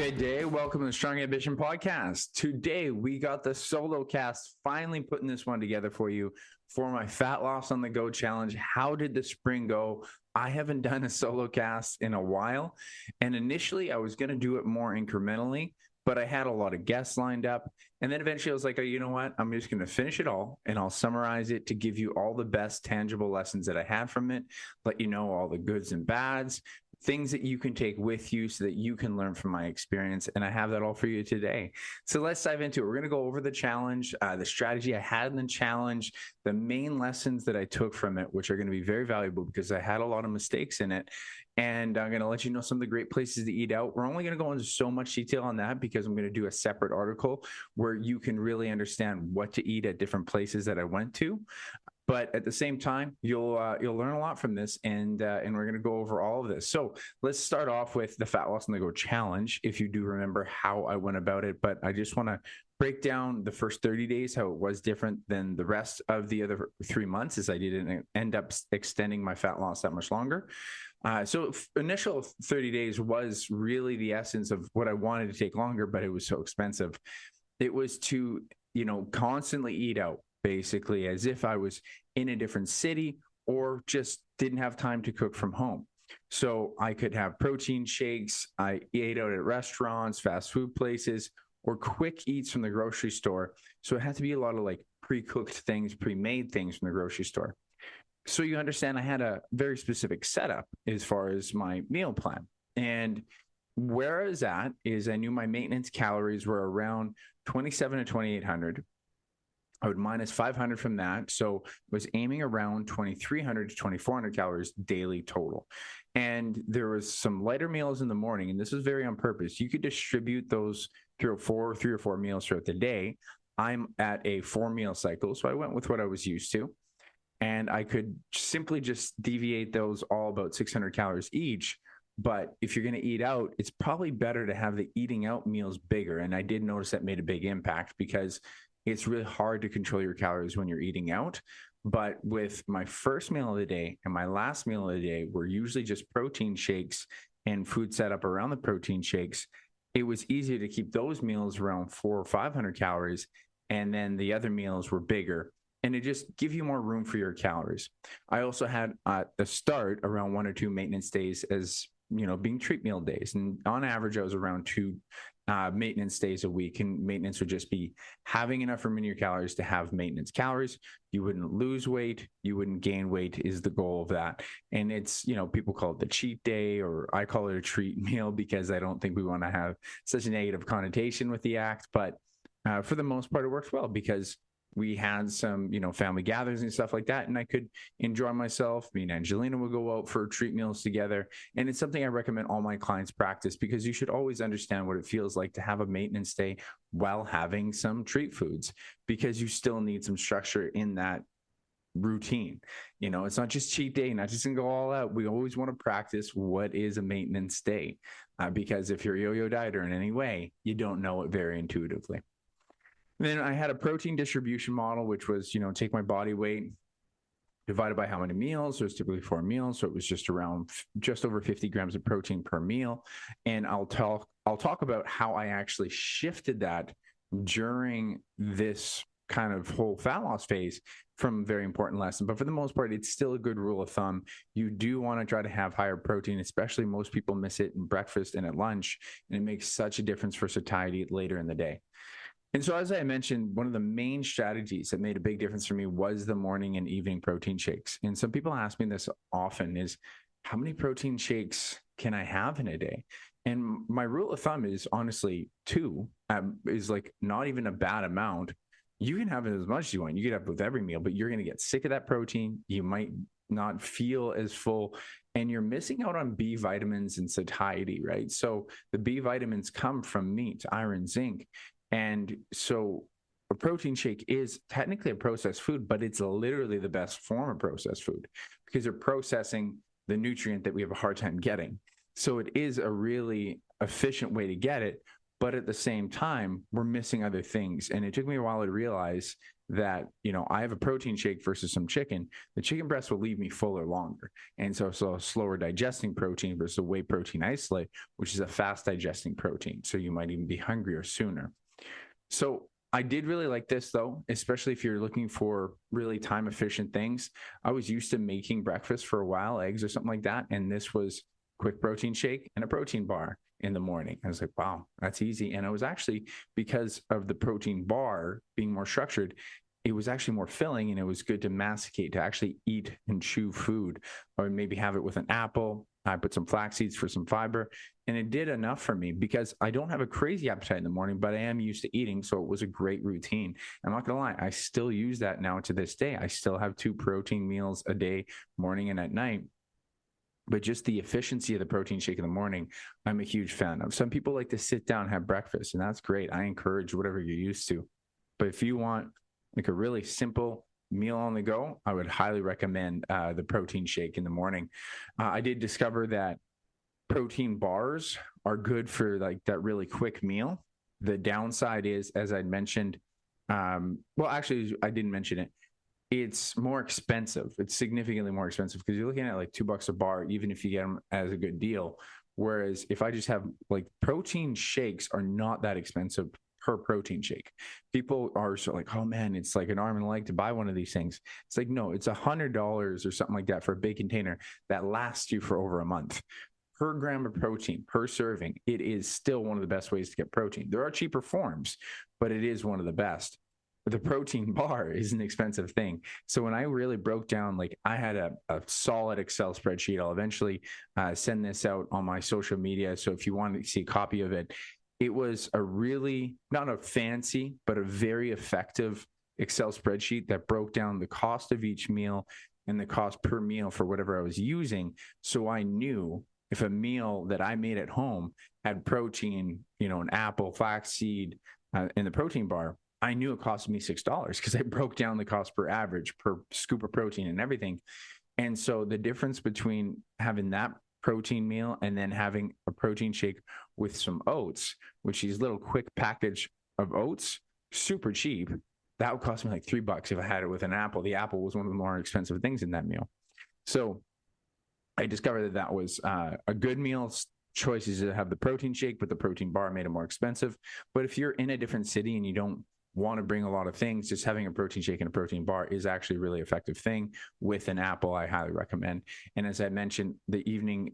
Good day. Welcome to the Strong Ambition Podcast. Today, we got the solo cast, finally putting this one together for you for my Fat Loss on the Go challenge. How did the spring go? I haven't done a solo cast in a while. And initially, I was going to do it more incrementally, but I had a lot of guests lined up. And then eventually I was like, oh, you know what? I'm just going to finish it all and I'll summarize it to give you all the best tangible lessons that I had from it, let you know all the goods and bads, things that you can take with you so that you can learn from my experience. And I have that all for you today. So let's dive into it. We're going to go over the challenge, the strategy I had in the challenge, the main lessons that I took from it, which are going to be very valuable because I had a lot of mistakes in it. And I'm going to let you know some of the great places to eat out. We're only going to go into so much detail on that because I'm going to do a separate article where you can really understand what to eat at different places that I went to. But at the same time, you'll learn a lot from this, and we're going to go over all of this. So let's start off with the Fat Loss on the Go challenge, if you do remember how I went about it. But I just want to break down the first 30 days, how it was different than the rest of the other 3 months, as I didn't end up extending my fat loss that much longer. So initial 30 days was really the essence of what I wanted to take longer, but it was so expensive. It was to, constantly eat out, basically as if I was in a different city or just didn't have time to cook from home. So I could have protein shakes. I ate out at restaurants, fast food places, or quick eats from the grocery store. So it had to be a lot of like pre-cooked things, pre-made things from the grocery store. So you understand I had a very specific setup as far as my meal plan. And where I was at is I knew my maintenance calories were around 27 to 2,800. I would minus 500 from that. So was aiming around 2,300 to 2,400 calories daily total. And there was some lighter meals in the morning, and this was very on purpose. You could distribute those three or four meals throughout the day. I'm at a 4-meal cycle, so I went with what I was used to. And I could simply just deviate those all about 600 calories each. But if you're going to eat out, it's probably better to have the eating out meals bigger. And I did notice that made a big impact because it's really hard to control your calories when you're eating out. But with my first meal of the day and my last meal of the day were usually just protein shakes and food set up around the protein shakes, it was easier to keep those meals around 400 or 500 calories. And then the other meals were bigger. And it just give you more room for your calories. I also had at the start around 1 or 2 maintenance days as, being treat meal days. And on average, I was around 2 maintenance days a week, and maintenance would just be having enough room in your calories to have maintenance calories. You wouldn't lose weight, you wouldn't gain weight is the goal of that. And it's, people call it the cheat day, or I call it a treat meal because I don't think we want to have such a negative connotation with the act. But for the most part, it works well because we had some, family gatherings and stuff like that, and I could enjoy myself. Me and Angelina would go out for treat meals together, and it's something I recommend all my clients practice because you should always understand what it feels like to have a maintenance day while having some treat foods, because you still need some structure in that routine. It's not just cheat day, not just gonna go all out. We always want to practice what is a maintenance day, because if you're a yo-yo dieter in any way, you don't know it very intuitively. Then I had a protein distribution model, which was, take my body weight divided by how many meals. It was typically 4 meals. So it was just over 50 grams of protein per meal. And I'll talk about how I actually shifted that during this kind of whole fat loss phase from a very important lesson. But for the most part, it's still a good rule of thumb. You do want to try to have higher protein, especially most people miss it in breakfast and at lunch. And it makes such a difference for satiety later in the day. And so, as I mentioned, one of the main strategies that made a big difference for me was the morning and evening protein shakes. And some people ask me this often is, how many protein shakes can I have in a day? And my rule of thumb is honestly 2 is like not even a bad amount. You can have it as much as you want. You can have it with every meal, but you're going to get sick of that protein. You might not feel as full, and you're missing out on B vitamins and satiety, right? So the B vitamins come from meat, iron, zinc. And so a protein shake is technically a processed food, but it's literally the best form of processed food because they're processing the nutrient that we have a hard time getting. So it is a really efficient way to get it. But at the same time, we're missing other things. And it took me a while to realize that, I have a protein shake versus some chicken. The chicken breast will leave me fuller longer. And so a slower digesting protein versus a whey protein isolate, which is a fast digesting protein. So you might even be hungrier sooner. So I did really like this though, especially if you're looking for really time efficient things. I was used to making breakfast for a while, eggs or something like that. And this was quick protein shake and a protein bar in the morning. I was like, wow, that's easy. And it was actually, because of the protein bar being more structured, it was actually more filling, and it was good to masticate, to actually eat and chew food, or maybe have it with an apple. I put some flax seeds for some fiber, and it did enough for me because I don't have a crazy appetite in the morning, but I am used to eating. So it was a great routine. I'm not going to lie. I still use that now to this day. I still have 2 protein meals a day, morning and at night. But just the efficiency of the protein shake in the morning, I'm a huge fan of. Some people like to sit down and have breakfast, and that's great. I encourage whatever you're used to. But if you want like a really simple meal on the go, I would highly recommend the protein shake in the morning. I did discover that protein bars are good for like that really quick meal. The downside is, as I mentioned, well, actually, I didn't mention it. It's more expensive. It's significantly more expensive because you're looking at like $2 a bar, even if you get them as a good deal. Whereas if I just have like protein shakes are not that expensive per protein shake. People are so like, oh man, it's like an arm and a leg to buy one of these things. It's like, no, it's $100 or something like that for a big container that lasts you for over a month. Per gram of protein, per serving, it is still one of the best ways to get protein. There are cheaper forms, but it is one of the best. The protein bar is an expensive thing. So when I really broke down, like I had a solid Excel spreadsheet. I'll eventually send this out on my social media. So if you want to see a copy of it, it was a really, not a fancy, but a very effective Excel spreadsheet that broke down the cost of each meal and the cost per meal for whatever I was using. So I knew if a meal that I made at home had protein, an apple, flaxseed, in the protein bar, I knew it cost me $6 because I broke down the cost per average, per scoop of protein and everything. And so the difference between having that protein meal and then having a protein shake with some oats, which is little quick package of oats, super cheap. That would cost me like $3 if I had it with an apple. The apple was one of the more expensive things in that meal. So I discovered that was a good meal. Choice is to have the protein shake, but the protein bar made it more expensive. But if you're in a different city and you don't want to bring a lot of things, just having a protein shake and a protein bar is actually a really effective thing. With an apple, I highly recommend. And as I mentioned, the evening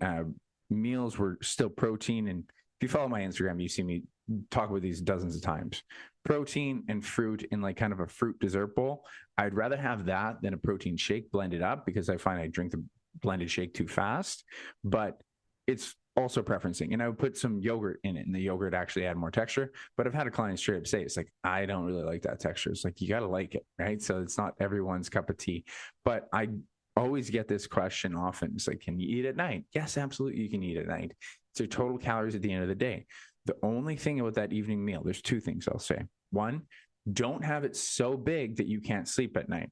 meals were still protein. And if you follow my Instagram, you see me talk about these dozens of times. Protein and fruit in like kind of a fruit dessert bowl. I'd rather have that than a protein shake blended up because I find I drink the blended shake too fast. But it's also preferencing, and I would put some yogurt in it, and the yogurt actually had more texture. But I've had a client straight up say, it's like, I don't really like that texture. It's like, you got to like it, right? So it's not everyone's cup of tea. But I always get this question often. It's like, can you eat at night? Yes, absolutely, you can eat at night. It's your total calories at the end of the day. The only thing about that evening meal, there's 2 things I'll say. One, don't have it so big that you can't sleep at night.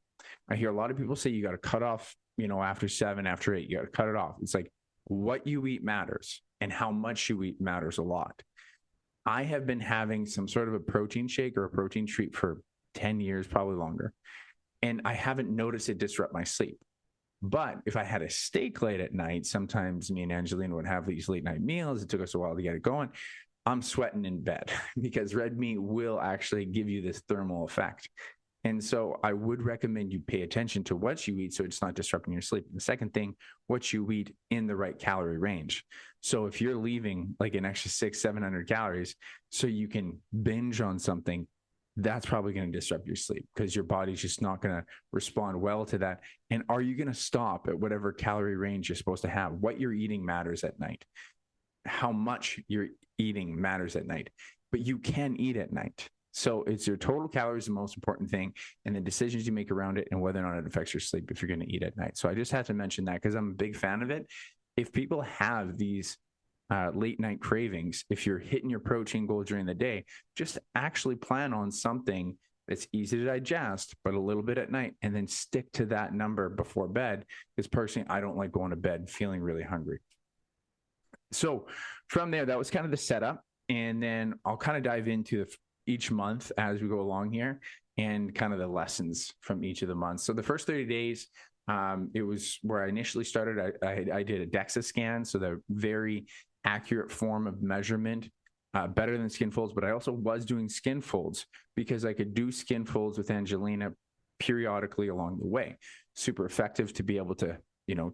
I hear a lot of people say you got to cut off, after 7, after 8, you got to cut it off. It's like, what you eat matters, and how much you eat matters a lot. I have been having some sort of a protein shake or a protein treat for 10 years, probably longer, and I haven't noticed it disrupt my sleep. But if I had a steak late at night, sometimes me and Angelina would have these late night meals. It took us a while to get it going. I'm sweating in bed because red meat will actually give you this thermal effect. And so I would recommend you pay attention to what you eat so it's not disrupting your sleep. The second thing, what you eat in the right calorie range. So if you're leaving like an extra 600-700 calories so you can binge on something, that's probably going to disrupt your sleep because your body's just not going to respond well to that. And are you going to stop at whatever calorie range you're supposed to have? What you're eating matters at night. How much you're eating matters at night, but you can eat at night. So it's your total calories, the most important thing, and the decisions you make around it and whether or not it affects your sleep if you're going to eat at night. So I just had to mention that because I'm a big fan of it. If people have these late night cravings, if you're hitting your protein goal during the day, just actually plan on something that's easy to digest, but a little bit at night, and then stick to that number before bed. Because personally, I don't like going to bed feeling really hungry. So from there, that was kind of the setup. And then I'll kind of dive into each month as we go along here. and kind of the lessons from each of the months. So the first 30 days, it was where I initially started. I did a DEXA scan, so the very accurate form of measurement, better than skin folds, but I also was doing skin folds because I could do skin folds with Angelina periodically along the way. Super effective to be able to,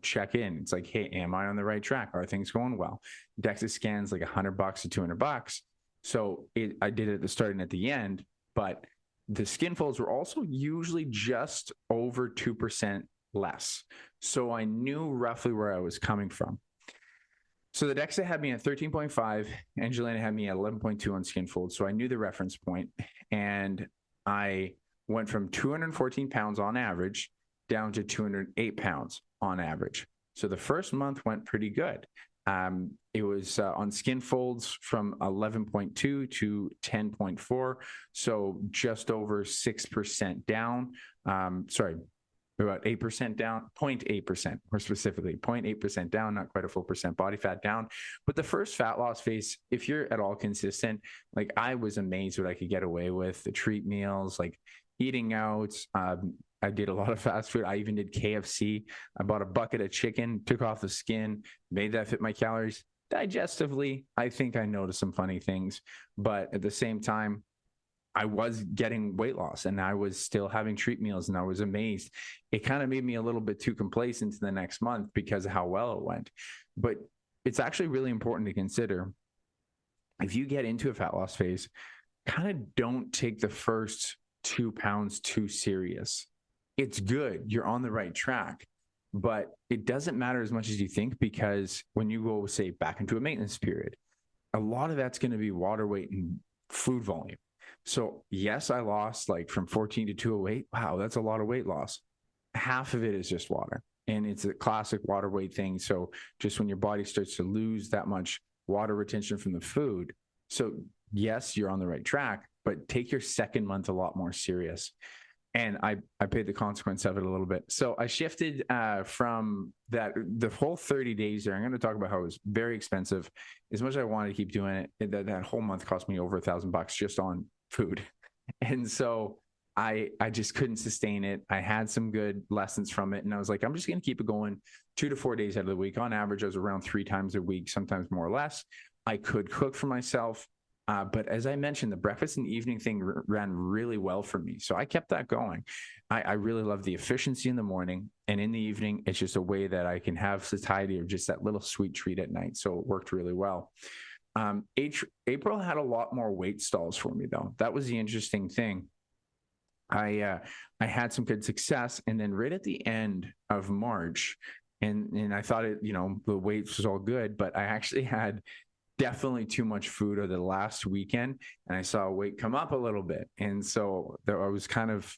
check in. It's like, hey, am I on the right track? Are things going well? DEXA scans like $100 to $200. So I did it at the start and at the end, but the skin folds were also usually just over 2% less. So I knew roughly where I was coming from. So the DEXA had me at 13.5. Angelina had me at 11.2 on skin folds. So I knew the reference point, and I went from 214 pounds on average down to 208 pounds on average. So the first month went pretty good. It was on skin folds from 11.2 to 10.4. So just over 6% down. About 8% down, 0.8%, more specifically, 0.8% down, not quite a full percent body fat down. But the first fat loss phase, if you're at all consistent, like I was amazed what I could get away with, the treat meals, like eating out. I did a lot of fast food. I even did KFC. I bought a bucket of chicken, took off the skin, made that fit my calories. Digestively, I think I noticed some funny things, but at the same time, I was getting weight loss and I was still having treat meals, and I was amazed. It kind of made me a little bit too complacent the next month because of how well it went. But it's actually really important to consider, if you get into a fat loss phase, kind of don't take the first 2 pounds too serious. It's good. You're on the right track, but it doesn't matter as much as you think, because when you go, say, back into a maintenance period, a lot of that's going to be water weight and food volume. So yes, I lost like from 14 to 208. Wow, that's a lot of weight loss. Half of it is just water, and it's a classic water weight thing. So just when your body starts to lose that much water retention from the food. So yes, you're on the right track, but take your second month a lot more serious. And I paid the consequence of it a little bit. So I shifted from that, the whole 30 days there. I'm going to talk about how it was very expensive. As much as I wanted to keep doing it, that whole month cost me over $1,000 just on food. And so I just couldn't sustain it. I had some good lessons from it, and I was like, I'm just going to keep it going 2 to 4 days out of the week. On average, I was around 3 times a week, sometimes more or less. I could cook for myself. But as I mentioned, the breakfast and evening thing ran really well for me. So I kept that going. I really love the efficiency in the morning, and in the evening, it's just a way that I can have satiety or just that little sweet treat at night. So it worked really well. April had a lot more weight stalls for me, though. That was the interesting thing. I had some good success, and then right at the end of March, and I thought the weight was all good, but I actually had definitely too much food over the last weekend, and I saw weight come up a little bit. And so I was kind of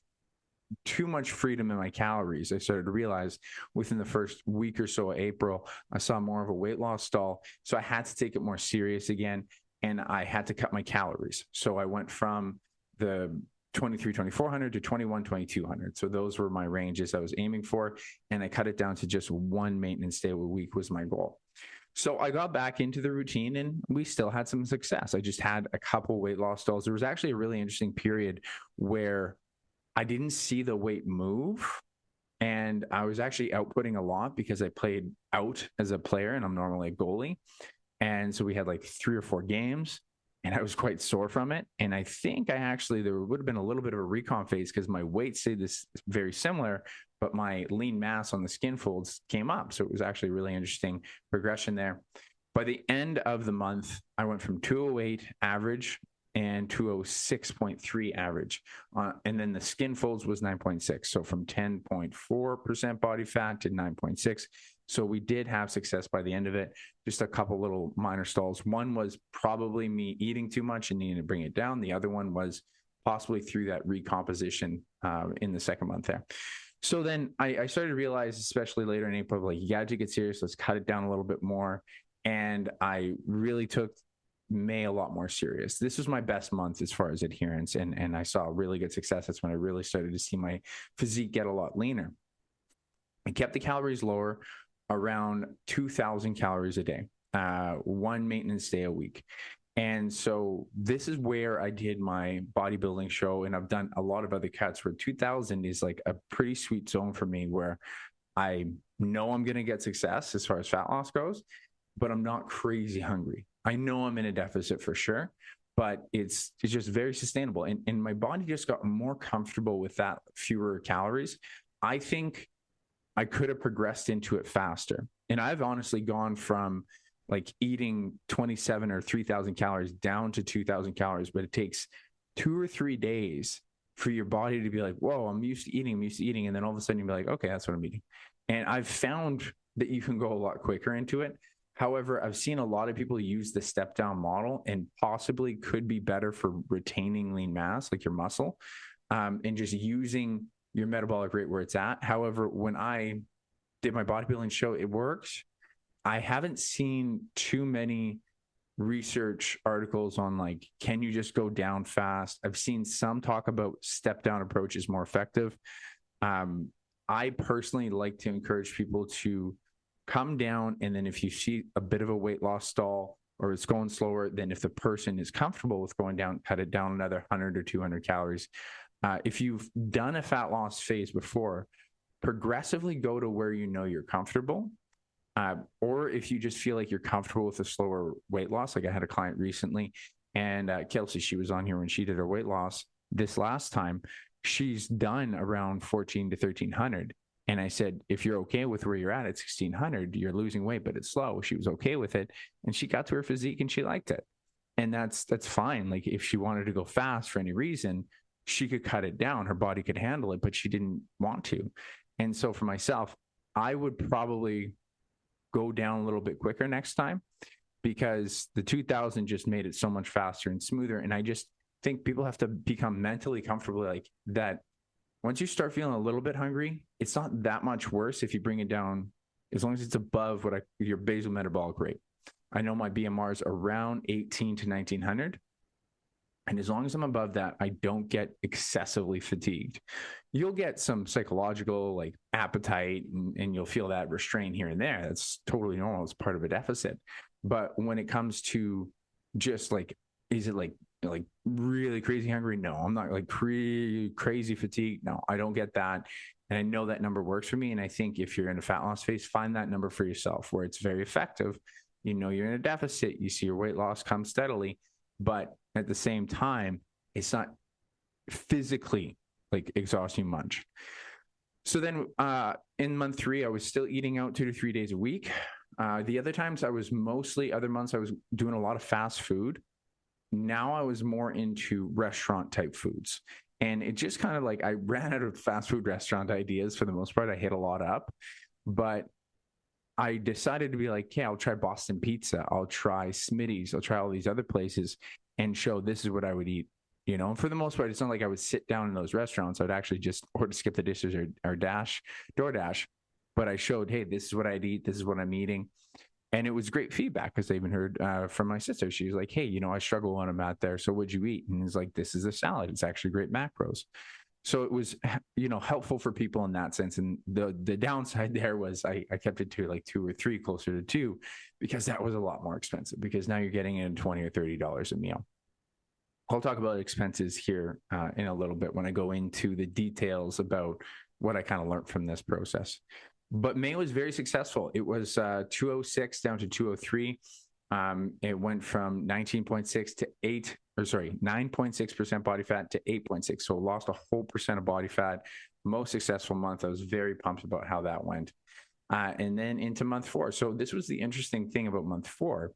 too much freedom in my calories. I started to realize within the first week or so of April, I saw more of a weight loss stall. So I had to take it more serious again, and I had to cut my calories. So I went from the 23,400 to 21, 2,200. So those were my ranges I was aiming for. And I cut it down to just one maintenance day a week was my goal. So I got back into the routine, and we still had some success. I just had a couple weight loss stalls. There was actually a really interesting period where I didn't see the weight move, and I was actually outputting a lot because I played out as a player, and I'm normally a goalie. And so we had like 3 or 4 games, and I was quite sore from it. And I think there would have been a little bit of a recon phase because my weight stayed this very similar, but my lean mass on the skin folds came up. So it was actually a really interesting progression there. By the end of the month, I went from 208 average and 206.3 average. And then the skin folds was 9.6. So from 10.4% body fat to 9.6. So we did have success by the end of it. Just a couple little minor stalls. One was probably me eating too much and needing to bring it down. The other one was possibly through that recomposition in the second month there. So then I started to realize, especially later in April, like, you got to take it serious. Let's cut it down a little bit more. And I really took May a lot more serious. This was my best month as far as adherence, and I saw really good success. That's when I really started to see my physique get a lot leaner. I kept the calories lower, around 2,000 calories a day, one maintenance day a week. And so this is where I did my bodybuilding show, and I've done a lot of other cuts where 2000 is like a pretty sweet zone for me where I know I'm going to get success as far as fat loss goes, but I'm not crazy hungry. I know I'm in a deficit for sure, but it's just very sustainable. And my body just got more comfortable with that fewer calories. I think I could have progressed into it faster. And I've honestly gone from like eating 27 or 3,000 calories down to 2,000 calories, but it takes 2 or 3 days for your body to be like, whoa, I'm used to eating. And then all of a sudden you'll be like, okay, that's what I'm eating. And I've found that you can go a lot quicker into it. However, I've seen a lot of people use the step down model and possibly could be better for retaining lean mass, like your muscle, and just using your metabolic rate where it's at. However, when I did my bodybuilding show, it works. I haven't seen too many research articles on like, can you just go down fast? I've seen some talk about step down approach is more effective. I personally like to encourage people to come down, and then if you see a bit of a weight loss stall or it's going slower, then if the person is comfortable with going down, cut it down another 100 or 200 calories. If you've done a fat loss phase before, progressively go to where you know you're comfortable. Or if you just feel like you're comfortable with a slower weight loss, like I had a client recently, and Kelsey, she was on here when she did her weight loss this last time. She's done around 14 to 1300. And I said, if you're okay with where you're at 1600, you're losing weight, but it's slow. She was okay with it. And she got to her physique and she liked it. And that's fine. Like if she wanted to go fast for any reason, she could cut it down. Her body could handle it, but she didn't want to. And so for myself, I would probably go down a little bit quicker next time, because the 2000 just made it so much faster and smoother. And I just think people have to become mentally comfortable like that. Once you start feeling a little bit hungry, it's not that much worse if you bring it down, as long as it's above your basal metabolic rate. I know my BMR is around 18 to 1900. And as long as I'm above that, I don't get excessively fatigued. You'll get some psychological like appetite, and you'll feel that restraint here and there. That's totally normal. It's part of a deficit. But when it comes to just like, is it like really crazy hungry? No, I'm not like crazy fatigued. No, I don't get that. And I know that number works for me. And I think if you're in a fat loss phase, find that number for yourself where it's very effective. You know, you're in a deficit, you see your weight loss come steadily, but at the same time, it's not physically like exhausting much. So then in month 3, I was still eating out 2 to 3 days a week. The other times other months I was doing a lot of fast food. Now I was more into restaurant type foods. And it just kind of like, I ran out of fast food restaurant ideas for the most part. I hit a lot up, but I decided to be like, okay, I'll try Boston Pizza. I'll try Smitty's. I'll try all these other places and show this is what I would eat. You know, and for the most part, it's not like I would sit down in those restaurants. I'd actually just order skip the dishes or DoorDash. But I showed, hey, this is what I'd eat. This is what I'm eating. And it was great feedback, because I even heard from my sister. She was like, hey, you know, I struggle when I'm out there. So what'd you eat? And it's like, this is a salad. It's actually great macros. So it was, you know, helpful for people in that sense. And the downside there was I kept it to like 2 or 3, closer to 2, because that was a lot more expensive, because now you're getting in $20 or $30 a meal. I'll talk about expenses here in a little bit when I go into the details about what I kind of learned from this process. But May was very successful. It was 206 down to 203. It went from 19.6 to 9.6% body fat to 8.6. So lost a whole percent of body fat. Most successful month. I was very pumped about how that went. And then into month 4. So this was the interesting thing about month 4,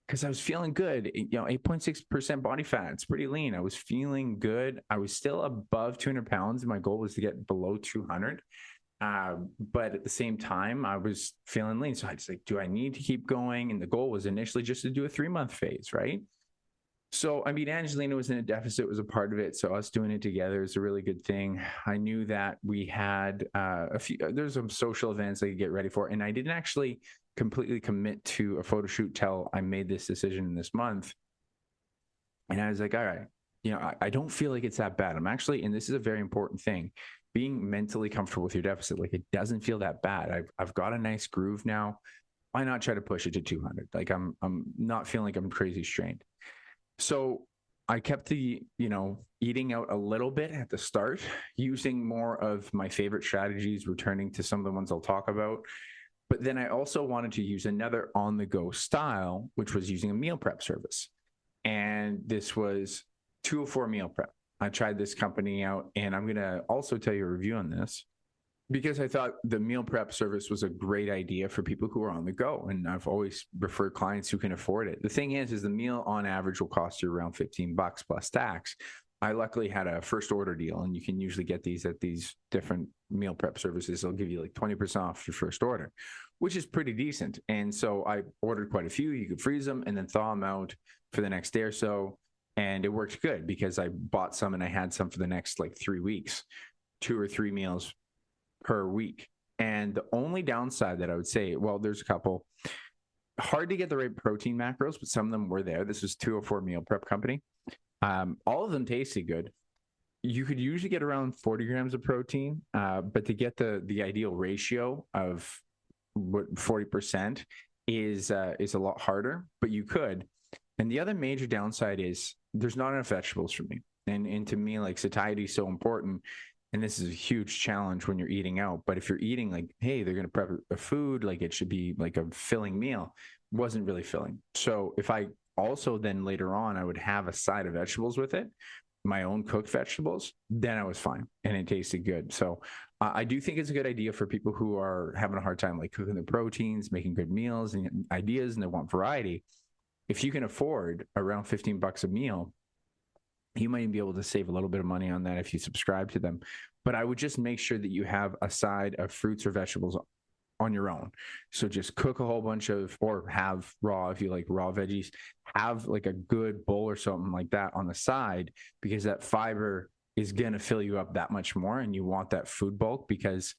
because I was feeling good. You know, 8.6% body fat. It's pretty lean. I was feeling good. I was still above 200 pounds. My goal was to get below 200. But at the same time, I was feeling lean. So I was like, do I need to keep going? And the goal was initially just to do a 3-month phase, right? So, I mean, Angelina was in a deficit, was a part of it. So us doing it together is a really good thing. I knew that we had there's some social events I could get ready for. And I didn't actually completely commit to a photo shoot till I made this decision this month. And I was like, all right, you know, I don't feel like it's that bad. I'm actually, and this is a very important thing, being mentally comfortable with your deficit. Like, it doesn't feel that bad. I've got a nice groove now. why not try to push it to 200? Like I'm not feeling like I'm crazy strained. So I kept the, eating out a little bit at the start, using more of my favorite strategies, returning to some of the ones I'll talk about. But then I also wanted to use another on the go style, which was using a meal prep service. And this was 204 Meal Prep. I tried this company out, and I'm going to also tell you a review on this because I thought the meal prep service was a great idea for people who are on the go. And I've always referred clients who can afford it. The thing is the meal on average will cost you around $15 plus tax. I luckily had a first order deal, and you can usually get these at these different meal prep services. They'll give you like 20% off your first order, which is pretty decent. And so I ordered quite a few. You could freeze them and then thaw them out for the next day or so. And it worked good because I bought some and I had some for the next like 3 weeks, 2 or 3 meals per week. And the only downside that I would say, well, there's a couple. Hard to get the right protein macros, but some of them were there. This was 204 Meal Prep Company. All of them tasted good. You could usually get around 40 grams of protein, but to get the ideal ratio of what 40% is a lot harder, but you could. And the other major downside is there's not enough vegetables for me. And to me, like, satiety is so important. And this is a huge challenge when you're eating out. But if you're eating like, hey, they're going to prep a food, like it should be like a filling meal, wasn't really filling. So if I also then later on, I would have a side of vegetables with it, my own cooked vegetables, then I was fine. And it tasted good. So I do think it's a good idea for people who are having a hard time, like cooking their proteins, making good meals and ideas, and they want variety. If you can afford around $15 a meal, you might be able to save a little bit of money on that if you subscribe to them. But I would just make sure that you have a side of fruits or vegetables on your own. So just cook a whole bunch of, or have raw, if you like raw veggies, have like a good bowl or something like that on the side, because that fiber is going to fill you up that much more. And you want that food bulk, because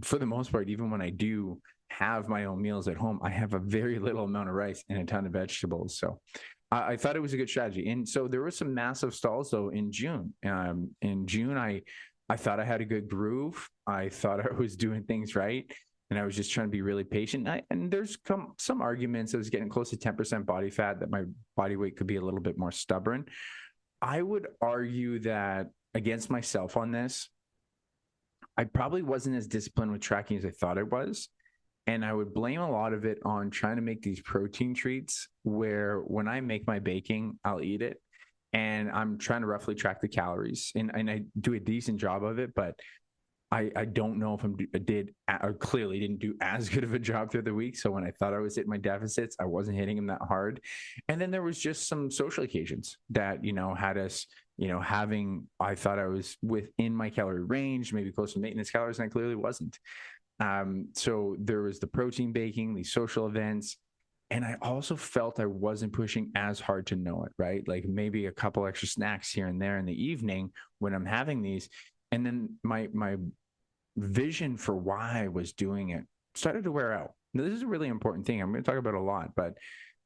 for the most part, even when I do have my own meals at home, I have a very little amount of rice and a ton of vegetables. So I thought it was a good strategy. And so there were some massive stalls though in June. In June, I thought I had a good groove. I thought I was doing things right. And I was just trying to be really patient. And there's some arguments. I was getting close to 10% body fat, that my body weight could be a little bit more stubborn. I would argue that against myself on this, I probably wasn't as disciplined with tracking as I thought I was. And I would blame a lot of it on trying to make these protein treats where when I make my baking, I'll eat it. And I'm trying to roughly track the calories. And I do a decent job of it, but I don't know if I clearly didn't do as good of a job through the week. So when I thought I was hitting my deficits, I wasn't hitting them that hard. And then there was just some social occasions that, had us, I thought I was within my calorie range, maybe close to maintenance calories, and I clearly wasn't. So there was the protein baking, these social events. And I also felt I wasn't pushing as hard to know it, right? Like maybe a couple extra snacks here and there in the evening when I'm having these. And then my vision for why I was doing it started to wear out. Now, this is a really important thing. I'm going to talk about a lot, but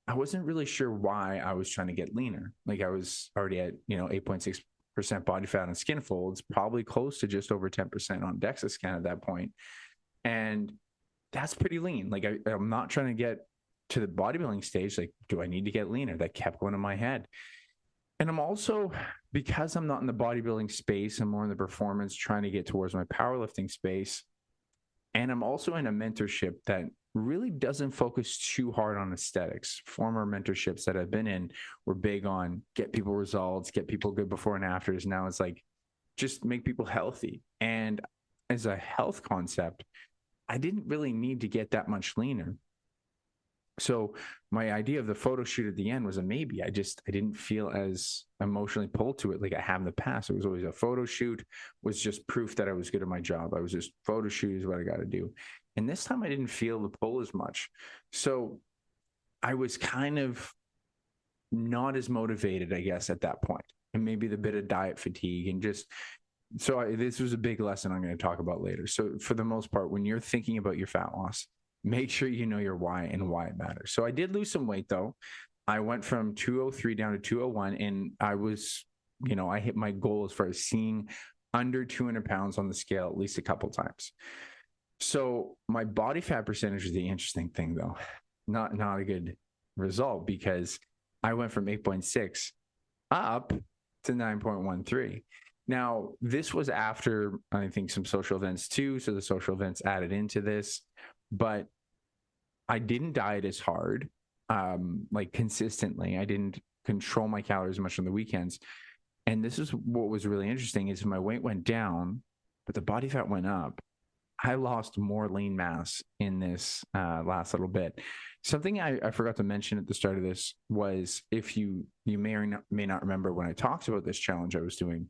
I wasn't really sure why I was trying to get leaner. Like I was already at, 8.6% body fat on skin folds, probably close to just over 10% on DEXA scan at that point. And that's pretty lean. Like I'm not trying to get to the bodybuilding stage. Like, do I need to get leaner? That kept going in my head. And I'm also, because I'm not in the bodybuilding space, I'm more in the performance, trying to get towards my powerlifting space. And I'm also in a mentorship that really doesn't focus too hard on aesthetics. Former mentorships that I've been in were big on get people results, get people good before and afters. Now it's like, just make people healthy. And as a health concept, I didn't really need to get that much leaner. So my idea of the photo shoot at the end was a maybe. I didn't feel as emotionally pulled to it like I have in the past. It was always a photo shoot, was just proof that I was good at my job. I was just, photo shoot is what I got to do. And this time I didn't feel the pull as much. So I was kind of not as motivated, I guess, at that point. And maybe the bit of diet fatigue and just, this was a big lesson I'm going to talk about later. So for the most part, when you're thinking about your fat loss, make sure you know your why and why it matters. So I did lose some weight though. I went from 203 down to 201, and I was, I hit my goal as far as seeing under 200 pounds on the scale at least a couple times. So my body fat percentage is the interesting thing though. not a good result, because I went from 8.6 up to 9.13. Now, this was after, I think, some social events too. So the social events added into this, but I didn't diet as hard, like consistently. I didn't control my calories much on the weekends. And this is what was really interesting is my weight went down, but the body fat went up. I lost more lean mass in this last little bit. Something I forgot to mention at the start of this was, if you may or may not remember, when I talked about this challenge I was doing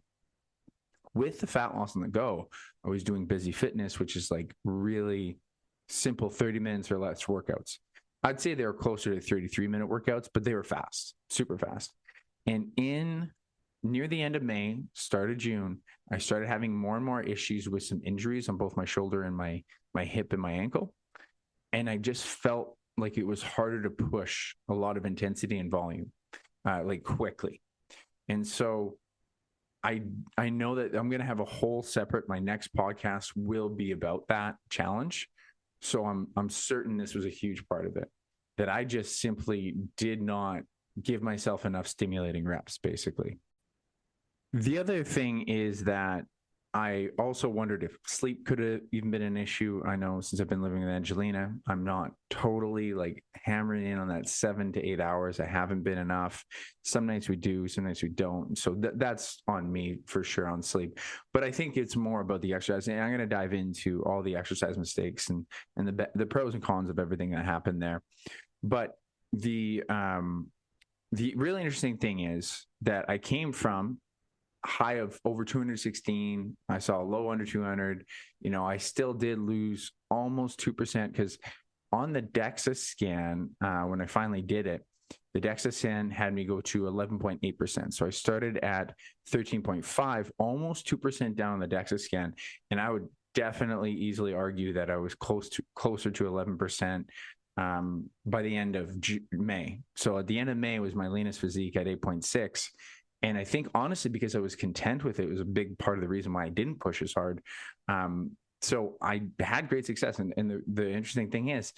with the fat loss on the go, I was doing busy fitness, which is like really simple 30 minutes or less workouts. I'd say they were closer to 33-minute workouts, but they were fast, super fast. And near the end of May, start of June, I started having more and more issues with some injuries on both my shoulder and my hip and my ankle. And I just felt like it was harder to push a lot of intensity and volume, like quickly. And so I know that I'm going to have a whole separate, my next podcast will be about that challenge. So I'm certain this was a huge part of it, that I just simply did not give myself enough stimulating reps, basically. The other thing is that I also wondered if sleep could have even been an issue. I know since I've been living with Angelina, I'm not totally like hammering in on that 7 to 8 hours. I haven't been enough. Some nights we do, some nights we don't. So that's on me for sure on sleep. But I think it's more about the exercise. And I'm going to dive into all the exercise mistakes and the pros and cons of everything that happened there. But the really interesting thing is that I came from high of over 216. I saw a low under 200. I still did lose almost 2%, because on the DEXA scan, when I finally did it, the DEXA scan had me go to 11.8%. So I started at 13.5, almost 2% down on the DEXA scan. And I would definitely easily argue that I was closer to 11% by the end of May. So at the end of May was my leanest physique at 8.6. And I think, honestly, because I was content with it, was a big part of the reason why I didn't push as hard. So I had great success. And the interesting thing is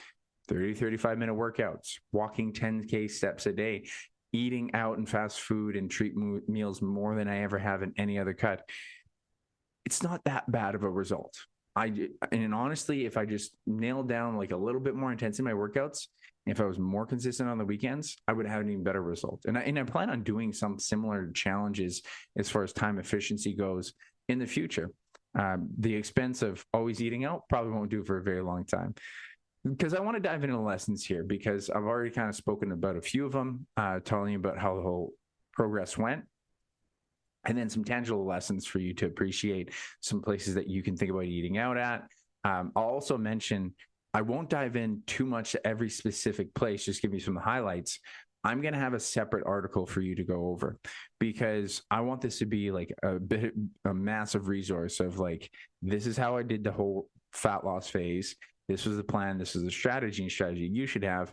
35-minute workouts, walking 10K steps a day, eating out and fast food and treat meals more than I ever have in any other cut. It's not that bad of a result. And honestly, if I just nailed down like a little bit more intensity in my workouts, if I was more consistent on the weekends, I would have an even better result. And I plan on doing some similar challenges as far as time efficiency goes in the future. The expense of always eating out probably won't do for a very long time, because I want to dive into the lessons here, because I've already kind of spoken about a few of them, telling you about how the whole progress went. And then some tangible lessons for you to appreciate, some places that you can think about eating out at. I'll also mention, I won't dive in too much to every specific place, just give you some highlights. I'm going to have a separate article for you to go over, because I want this to be like a massive resource of like, this is how I did the whole fat loss phase. This was the plan. This is the strategy you should have.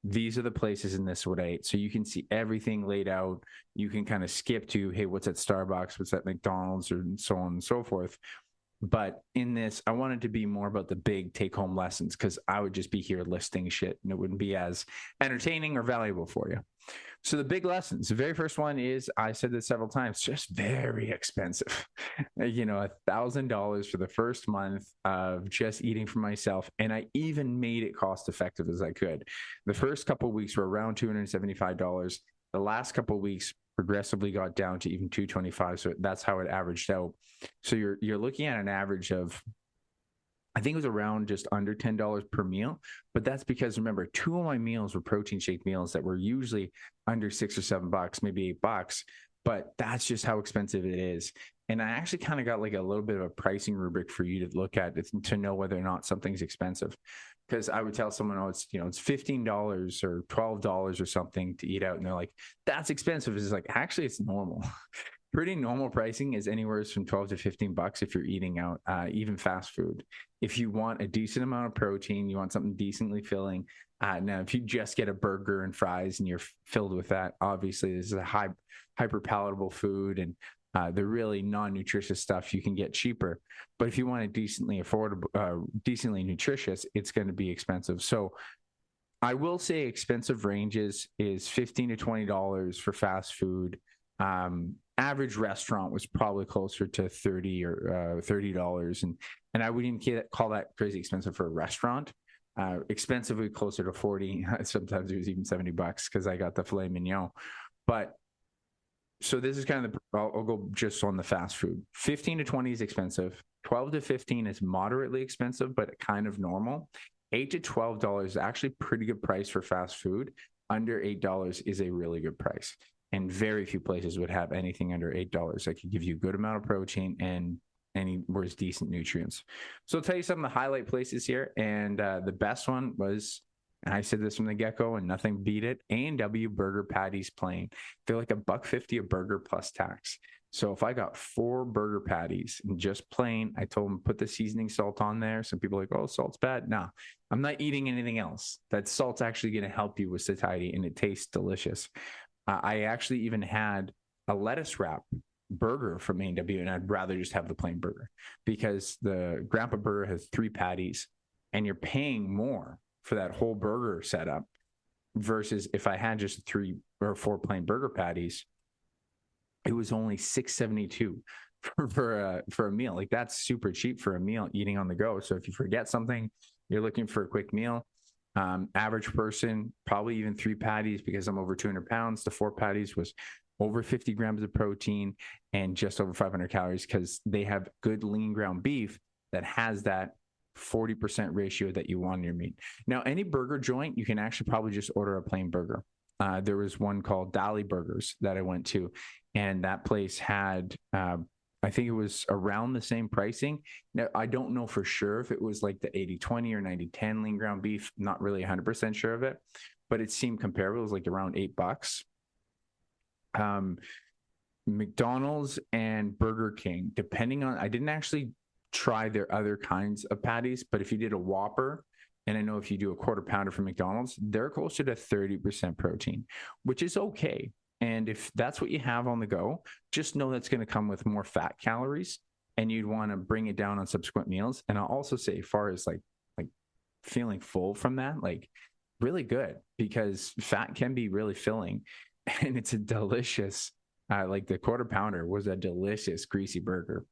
These are the places in this what I ate. So you can see everything laid out. You can kind of skip to, hey, what's at Starbucks? What's at McDonald's? Or so on and so forth. But in this, I wanted to be more about the big take-home lessons, because I would just be here listing shit and it wouldn't be as entertaining or valuable for you. So the big lessons, the very first one is, I said this several times, just very expensive. $1,000 for the first month of just eating for myself. And I even made it cost effective as I could. The first couple of weeks were around $275. The last couple of weeks progressively got down to even $225. So that's how it averaged out. So you're looking at an average of, I think it was around just under $10 per meal, but that's because, remember, 2 of my meals were protein shake meals that were usually under $6 or $7, maybe $8, but that's just how expensive it is. And I actually kind of got like a little bit of a pricing rubric for you to look at to know whether or not something's expensive. Because I would tell someone, oh, it's $15 or $12 or something to eat out. And they're like, that's expensive. It's like, actually, it's normal. Pretty normal pricing is anywhere from $12 to $15 if you're eating out, even fast food. If you want a decent amount of protein, you want something decently filling. Now, if you just get a burger and fries and you're filled with that, obviously this is a hyper palatable food, and the really non-nutritious stuff you can get cheaper. But if you want it decently affordable, decently nutritious, it's going to be expensive. So I will say expensive ranges is $15 to $20 for fast food. Average restaurant was probably closer to $30, and I wouldn't even call that crazy expensive for a restaurant. Expensively closer to 40. Sometimes it was even $70 because I got the filet mignon. But so this is kind of I'll go just on the fast food. 15 to 20 is expensive. 12 to 15 is moderately expensive, but kind of normal. $8 to $12 is actually pretty good price for fast food. Under $8 is a really good price. And very few places would have anything under $8 that could give you a good amount of protein and anywhere decent nutrients. So I'll tell you some of the highlight places here. And the best one was, and I said this from the get-go and nothing beat it, A&W Burger Patties plain. They're like $1.50 a burger plus tax. So if I got 4 burger patties and just plain, I told them put the seasoning salt on there. Some people are like, oh, salt's bad. No, I'm not eating anything else. That salt's actually going to help you with satiety, and it tastes delicious. I actually even had a lettuce wrap burger from A&W, and I'd rather just have the plain burger because the Grandpa Burger has 3 patties, and you're paying more for that whole burger setup versus if I had just 3 or 4 plain burger patties, it was only $6.72 for a meal. Like, that's super cheap for a meal eating on the go. So if you forget something, you're looking for a quick meal. Average person, probably even 3 patties because I'm over 200 pounds. The 4 patties was over 50 grams of protein and just over 500 calories because they have good lean ground beef that has that 40% ratio that you want in your meat. Now, any burger joint, you can actually probably just order a plain burger. There was one called Dolly Burgers that I went to, and that place had I think it was around the same pricing. Now, I don't know for sure if it was like the 80-20 or 90-10 lean ground beef. Not really 100% sure of it, but it seemed comparable. It was like around $8. McDonald's and Burger King, depending on, I didn't actually try their other kinds of patties, but if you did a Whopper, and I know if you do a quarter pounder from McDonald's, they're closer to 30% protein, which is okay. And if that's what you have on the go, just know that's going to come with more fat calories, and you'd want to bring it down on subsequent meals. And I'll also say, as far as like feeling full from that, like really good, because fat can be really filling, and it's a delicious, like the quarter pounder was a delicious greasy burger.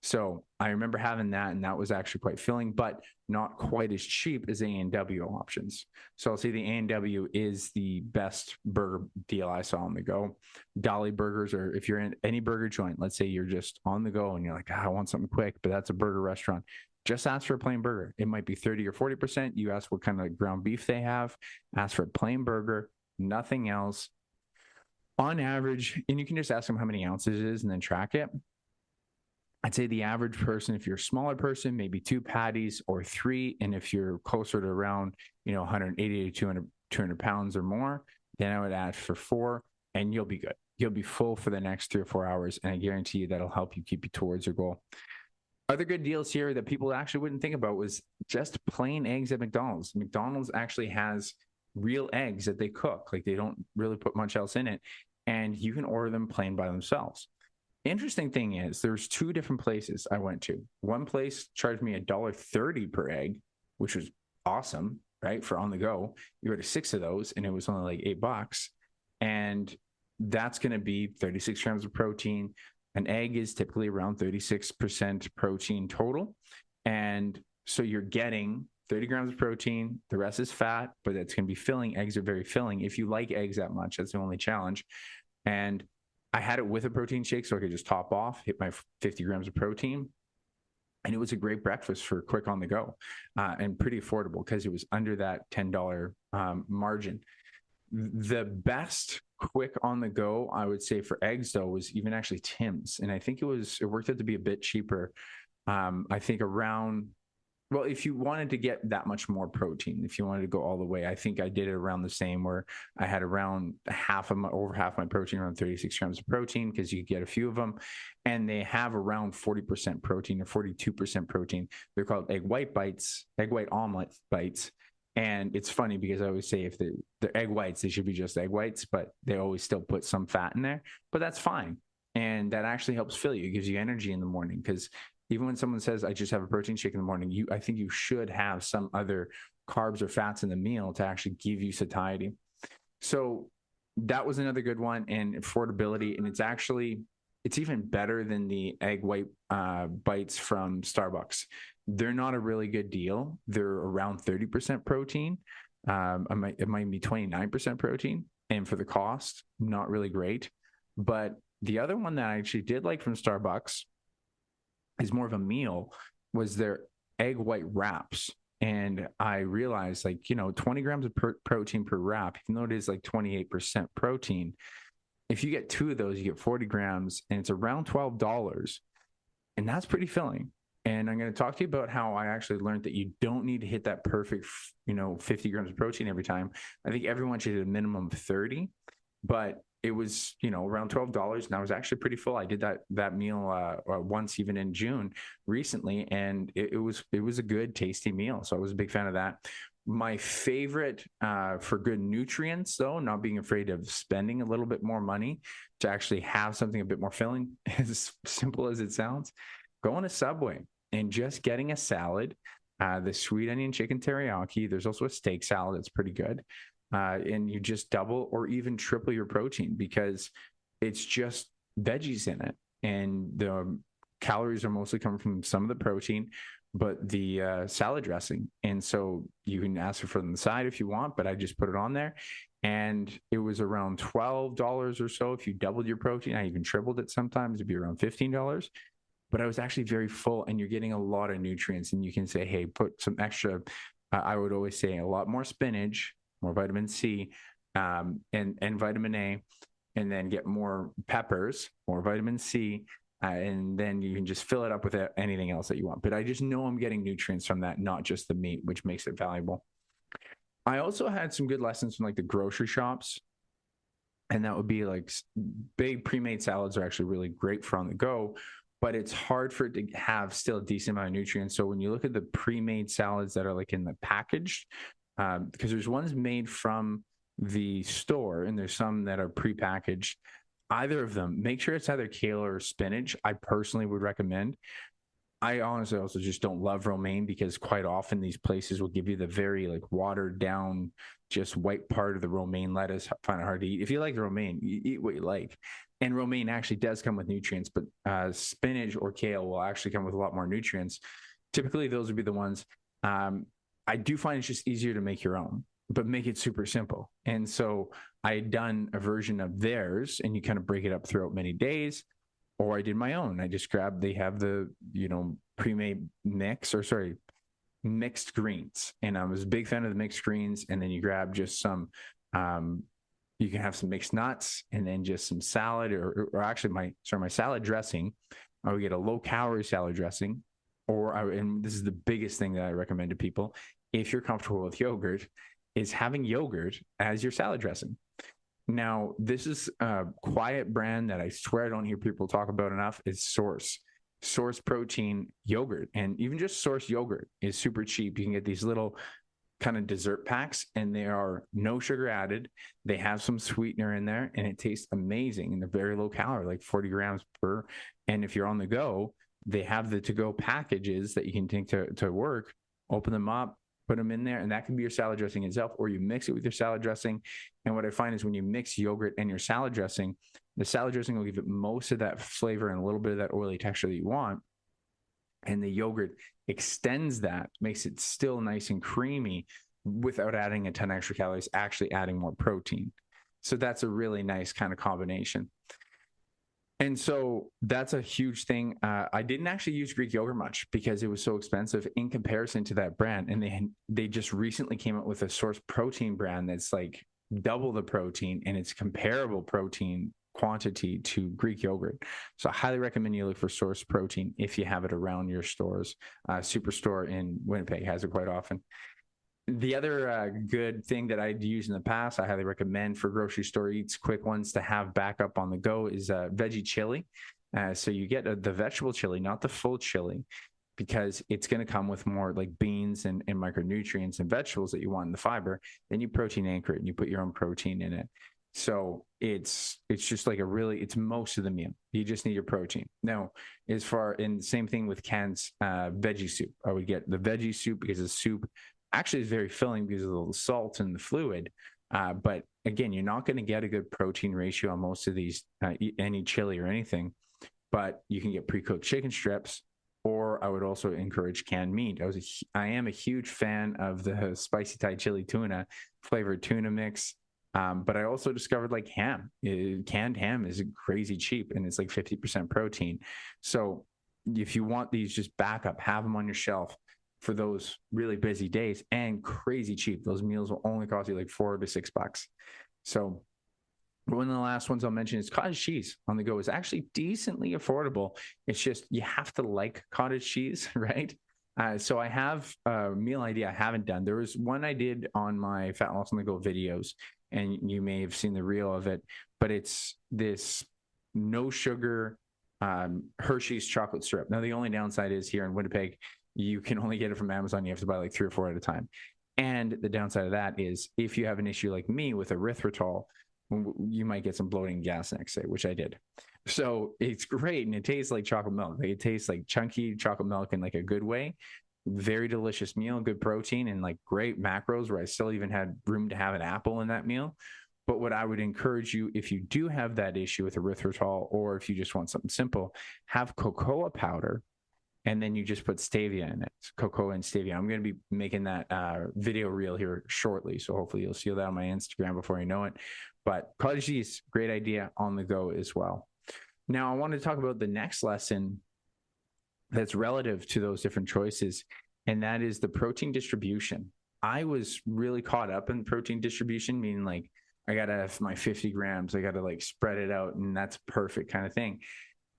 So I remember having that, and that was actually quite filling, but not quite as cheap as A&W options. So I'll say the A&W is the best burger deal I saw on the go. Dolly Burgers, or if you're in any burger joint, let's say you're just on the go and you're like, I want something quick, but that's a burger restaurant. Just ask for a plain burger. It might be 30 or 40%. You ask what kind of ground beef they have, ask for a plain burger, nothing else. On average, and you can just ask them how many ounces it is and then track it. I'd say the average person, if you're a smaller person, maybe 2 patties or 3. And if you're closer to around, 180 to 200 pounds or more, then I would ask for 4, and you'll be good. You'll be full for the next 3 or 4 hours. And I guarantee you that'll help you keep you towards your goal. Other good deals here that people actually wouldn't think about was just plain eggs at McDonald's. McDonald's actually has real eggs that they cook. Like, they don't really put much else in it. And you can order them plain by themselves. Interesting thing is, there's 2 different places I went to. One place charged me $1.30 per egg, which was awesome, right? For on the go. You go to 6 of those, and it was only like $8. And that's going to be 36 grams of protein. An egg is typically around 36% protein total. And so you're getting 30 grams of protein. The rest is fat, but it's going to be filling. Eggs are very filling. If you like eggs that much, that's the only challenge. And I had it with a protein shake, so I could just top off, hit my 50 grams of protein. And it was a great breakfast for quick on the go, and pretty affordable because it was under that $10 margin. The best quick on the go, I would say, for eggs, though, was even actually Tim's. And I think it worked out to be a bit cheaper. I think around, well, if you wanted to get that much more protein, if you wanted to go all the way, I think I did it around the same, where I had around over half my protein, around 36 grams of protein, because you get a few of them, and they have around 40% protein or 42% protein. They're called egg white omelet bites. And it's funny because I always say if they're egg whites, they should be just egg whites, but they always still put some fat in there, but that's fine. And that actually helps fill you. It gives you energy in the morning, because even when someone says, I just have a protein shake in the morning, I think you should have some other carbs or fats in the meal to actually give you satiety. So that was another good one, and affordability. And it's even better than the egg white bites from Starbucks. They're not a really good deal. They're around 30% protein. It might be 29% protein. And for the cost, not really great. But the other one that I actually did like from Starbucks is more of a meal, was their egg white wraps. And I realized, 20 grams of protein per wrap, even though it is like 28% protein, if you get 2 of those, you get 40 grams, and it's around $12. And that's pretty filling. And I'm going to talk to you about how I actually learned that you don't need to hit that perfect, 50 grams of protein every time. I think everyone should hit a minimum of 30, but it was, around $12, and I was actually pretty full. I did that meal once, even in June recently, and it was a good, tasty meal. So I was a big fan of that. My favorite for good nutrients, though, not being afraid of spending a little bit more money to actually have something a bit more filling, as simple as it sounds, going to Subway and just getting a salad, the sweet onion chicken teriyaki. There's also a steak salad that's pretty good. And you just double or even triple your protein, because it's just veggies in it. And the calories are mostly coming from some of the protein, but the salad dressing. And so you can ask for it on the side if you want, but I just put it on there. And it was around $12 or so if you doubled your protein. I even tripled it sometimes. It'd be around $15. But I was actually very full, and you're getting a lot of nutrients. And you can say, hey, put some extra, I would always say a lot more spinach, more vitamin C, and vitamin A, and then get more peppers, more vitamin C, and then you can just fill it up with anything else that you want. But I just know I'm getting nutrients from that, not just the meat, which makes it valuable. I also had some good lessons from the grocery shops, and that would be big pre-made salads are actually really great for on the go, but it's hard for it to have still a decent amount of nutrients. So when you look at the pre-made salads that are in the packaged, because there's ones made from the store and there's some that are pre-packaged, either of them, make sure it's either kale or spinach. I personally would recommend. I honestly also just don't love romaine, because quite often these places will give you the very watered down, just white part of the romaine lettuce. I find it hard to eat. If you like romaine, you eat what you like. And romaine actually does come with nutrients, but spinach or kale will actually come with a lot more nutrients. Typically, those would be the ones. I do find it's just easier to make your own, but make it super simple. And so I had done a version of theirs, and you kind of break it up throughout many days. Or I did my own. I just they have the, pre-made mixed greens. And I was a big fan of the mixed greens. And then you grab just some, you can have some mixed nuts, and then just some salad, or actually my salad dressing. I would get a low calorie salad dressing, and this is the biggest thing that I recommend to people, if you're comfortable with yogurt, is having yogurt as your salad dressing. Now, this is a quiet brand that I swear I don't hear people talk about enough, is Source protein yogurt. And even just Source yogurt is super cheap. You can get these little kind of dessert packs, and they are no sugar added. They have some sweetener in there, and it tastes amazing. And they're very low calorie, 40 grams per. And if you're on the go, they have the to-go packages that you can take to work, open them up, put them in there, and that can be your salad dressing itself, or you mix it with your salad dressing. And what I find is when you mix yogurt and your salad dressing, the salad dressing will give it most of that flavor and a little bit of that oily texture that you want. And the yogurt extends that, makes it still nice and creamy without adding a ton of extra calories, actually adding more protein. So that's a really nice kind of combination. And so that's a huge thing. I didn't actually use Greek yogurt much because it was so expensive in comparison to that brand. And they just recently came out with a Source protein brand that's double the protein, and it's comparable protein quantity to Greek yogurt. So I highly recommend you look for Source protein if you have it around your stores. Superstore in Winnipeg has it quite often. The other good thing that I'd used in the past, I highly recommend for grocery store eats, quick ones to have backup on the go, is veggie chili. So you get the vegetable chili, not the full chili, because it's going to come with more beans and micronutrients and vegetables that you want in the fiber. Then you protein anchor it, and you put your own protein in it. So it's just it's most of the meal. You just need your protein. Now, and same thing with canned veggie soup. I would get the veggie soup because the soup actually is very filling because of the salt and the fluid. But again, you're not going to get a good protein ratio on most of these, any chili or anything, but you can get pre-cooked chicken strips, or I would also encourage canned meat. I am a huge fan of the spicy Thai chili tuna flavored tuna mix. But I also discovered like ham. Canned ham is crazy cheap, and it's like 50% protein. So if you want these just backup, have them on your shelf for those really busy days, and crazy cheap. Those meals will only cost you like $4 to $6. So one of the last ones I'll mention is cottage cheese on the go. Is actually decently affordable. It's just you have to like cottage cheese, right? So I have a meal idea I haven't done. There was one I did on my Fat Loss on the Go videos, and you may have seen the reel of it, but it's this no sugar Hershey's chocolate syrup. Now, the only downside is here in Winnipeg, you can only get it from Amazon. You have to buy like 3 or 4 at a time. And the downside of that is if you have an issue like me with erythritol, you might get some bloating gas next day, which I did. So it's great. And it tastes like chocolate milk. Like it tastes like chunky chocolate milk in like a good way. Very delicious meal, good protein, and like great macros where I still even had room to have an apple in that meal. But what I would encourage you, if you do have that issue with erythritol, or if you just want something simple, have cocoa powder, and then you just put stevia in it. Cocoa and stevia. I'm going to be making that video reel here shortly, so hopefully you'll see that on my Instagram before you know it. But cottage cheese, great idea on the go as well. Now, I want to talk about the next lesson that's relative to those different choices, and that is the protein distribution. I was really caught up in protein distribution, meaning like I got to have my 50 grams, I got to like spread it out, and that's perfect kind of thing.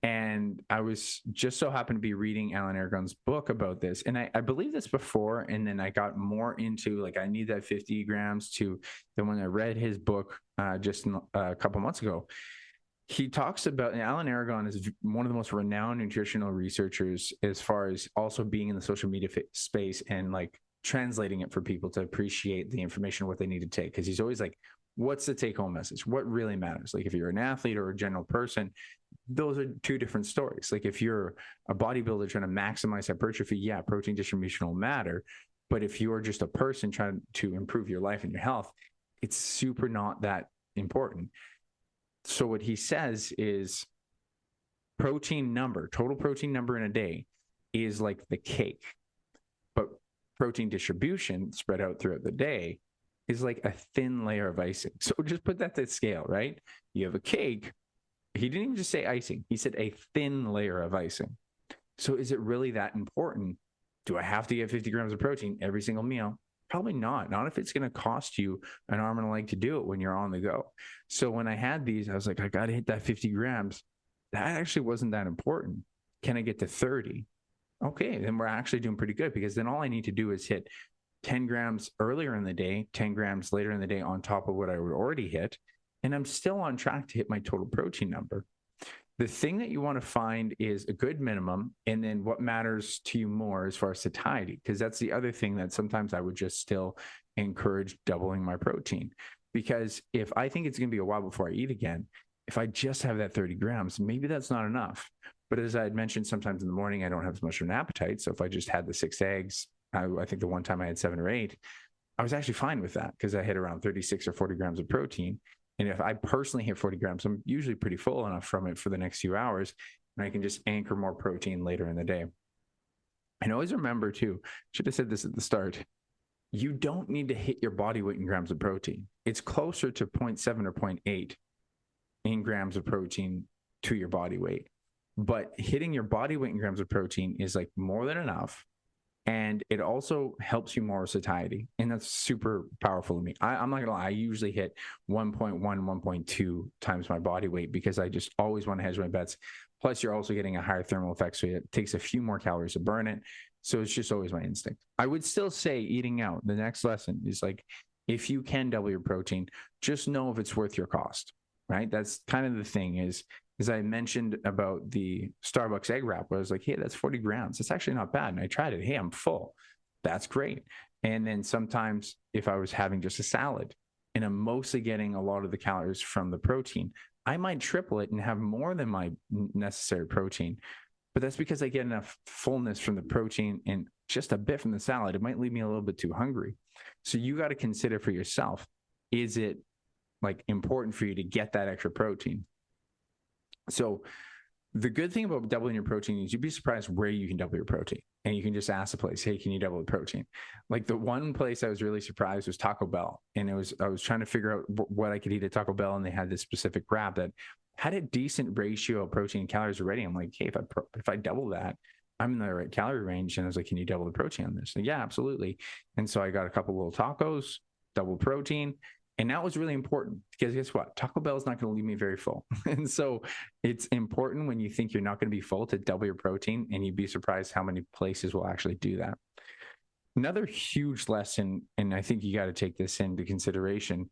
And I was just so happened to be reading Alan Aragon's book about this. And I believe this before, and then I got more into like, I need that 50 grams to then when I read his book just a couple months ago. He talks about, and Alan Aragon is one of the most renowned nutritional researchers as far as also being in the social media space and like translating it for people to appreciate the information, what they need to take. Because he's always like, what's the take home message? What really matters? Like if you're an athlete or a general person, those are two different stories. Like if you're a bodybuilder trying to maximize hypertrophy, yeah, protein distribution will matter. But if you're just a person trying to improve your life and your health, it's super not that important. So what he says is protein number, total protein number in a day is like the cake, but protein distribution spread out throughout the day is like a thin layer of icing. So just put that to scale, right? You have a cake. He didn't even just say icing. He said a thin layer of icing. So is it really that important? Do I have to get 50 grams of protein every single meal? Probably not. Not if it's going to cost you an arm and a leg to do it when you're on the go. So when I had these, I was like, I got to hit that 50 grams. That actually wasn't that important. Can I get to 30? Okay, then we're actually doing pretty good, because then all I need to do is hit 10 grams earlier in the day, 10 grams later in the day on top of what I would already hit. And I'm still on track to hit my total protein number. The thing that you want to find is a good minimum, and then what matters to you more as far as satiety, because that's the other thing that sometimes I would just still encourage doubling my protein. Because if I think it's going to be a while before I eat again, if I just have that 30 grams, maybe that's not enough. But as I had mentioned, sometimes in the morning, I don't have as much of an appetite. So if I just had the 6 eggs, I think the one time I had 7 or 8, I was actually fine with that because I hit around 36 or 40 grams of protein. And if I personally hit 40 grams, I'm usually pretty full enough from it for the next few hours, and I can just anchor more protein later in the day. And always remember too, should have said this at the start, you don't need to hit your body weight in grams of protein. It's closer to 0.7 or 0.8 in grams of protein to your body weight. But hitting your body weight in grams of protein is like more than enough. And it also helps you more with satiety. And that's super powerful to me. I'm not gonna lie, I usually hit 1.1, 1.2 times my body weight because I just always want to hedge my bets. Plus, you're also getting a higher thermal effect, so it takes a few more calories to burn it. So it's just always my instinct. I would still say eating out, the next lesson is like, if you can double your protein, just know if it's worth your cost, right? That's kind of the thing is, as I mentioned about the Starbucks egg wrap, where I was like, hey, that's 40 grams. It's actually not bad. And I tried it. Hey, I'm full. That's great. And then sometimes if I was having just a salad and I'm mostly getting a lot of the calories from the protein, I might triple it and have more than my necessary protein. But that's because I get enough fullness from the protein and just a bit from the salad, it might leave me a little bit too hungry. So you got to consider for yourself, is it like important for you to get that extra protein? So the good thing about doubling your protein is you'd be surprised where you can double your protein. And you can just ask the place, hey, can you double the protein? Like the one place I was really surprised was Taco Bell. And I was trying to figure out what I could eat at Taco Bell. And they had this specific wrap that had a decent ratio of protein and calories already. I'm like, hey, if I double that, I'm in the right calorie range. And I was like, can you double the protein on this? And yeah, absolutely. And so I got a couple little tacos, double protein. And that was really important because guess what? Taco Bell is not going to leave me very full. And so it's important when you think you're not going to be full to double your protein, and you'd be surprised how many places will actually do that. Another huge lesson, and I think you got to take this into consideration,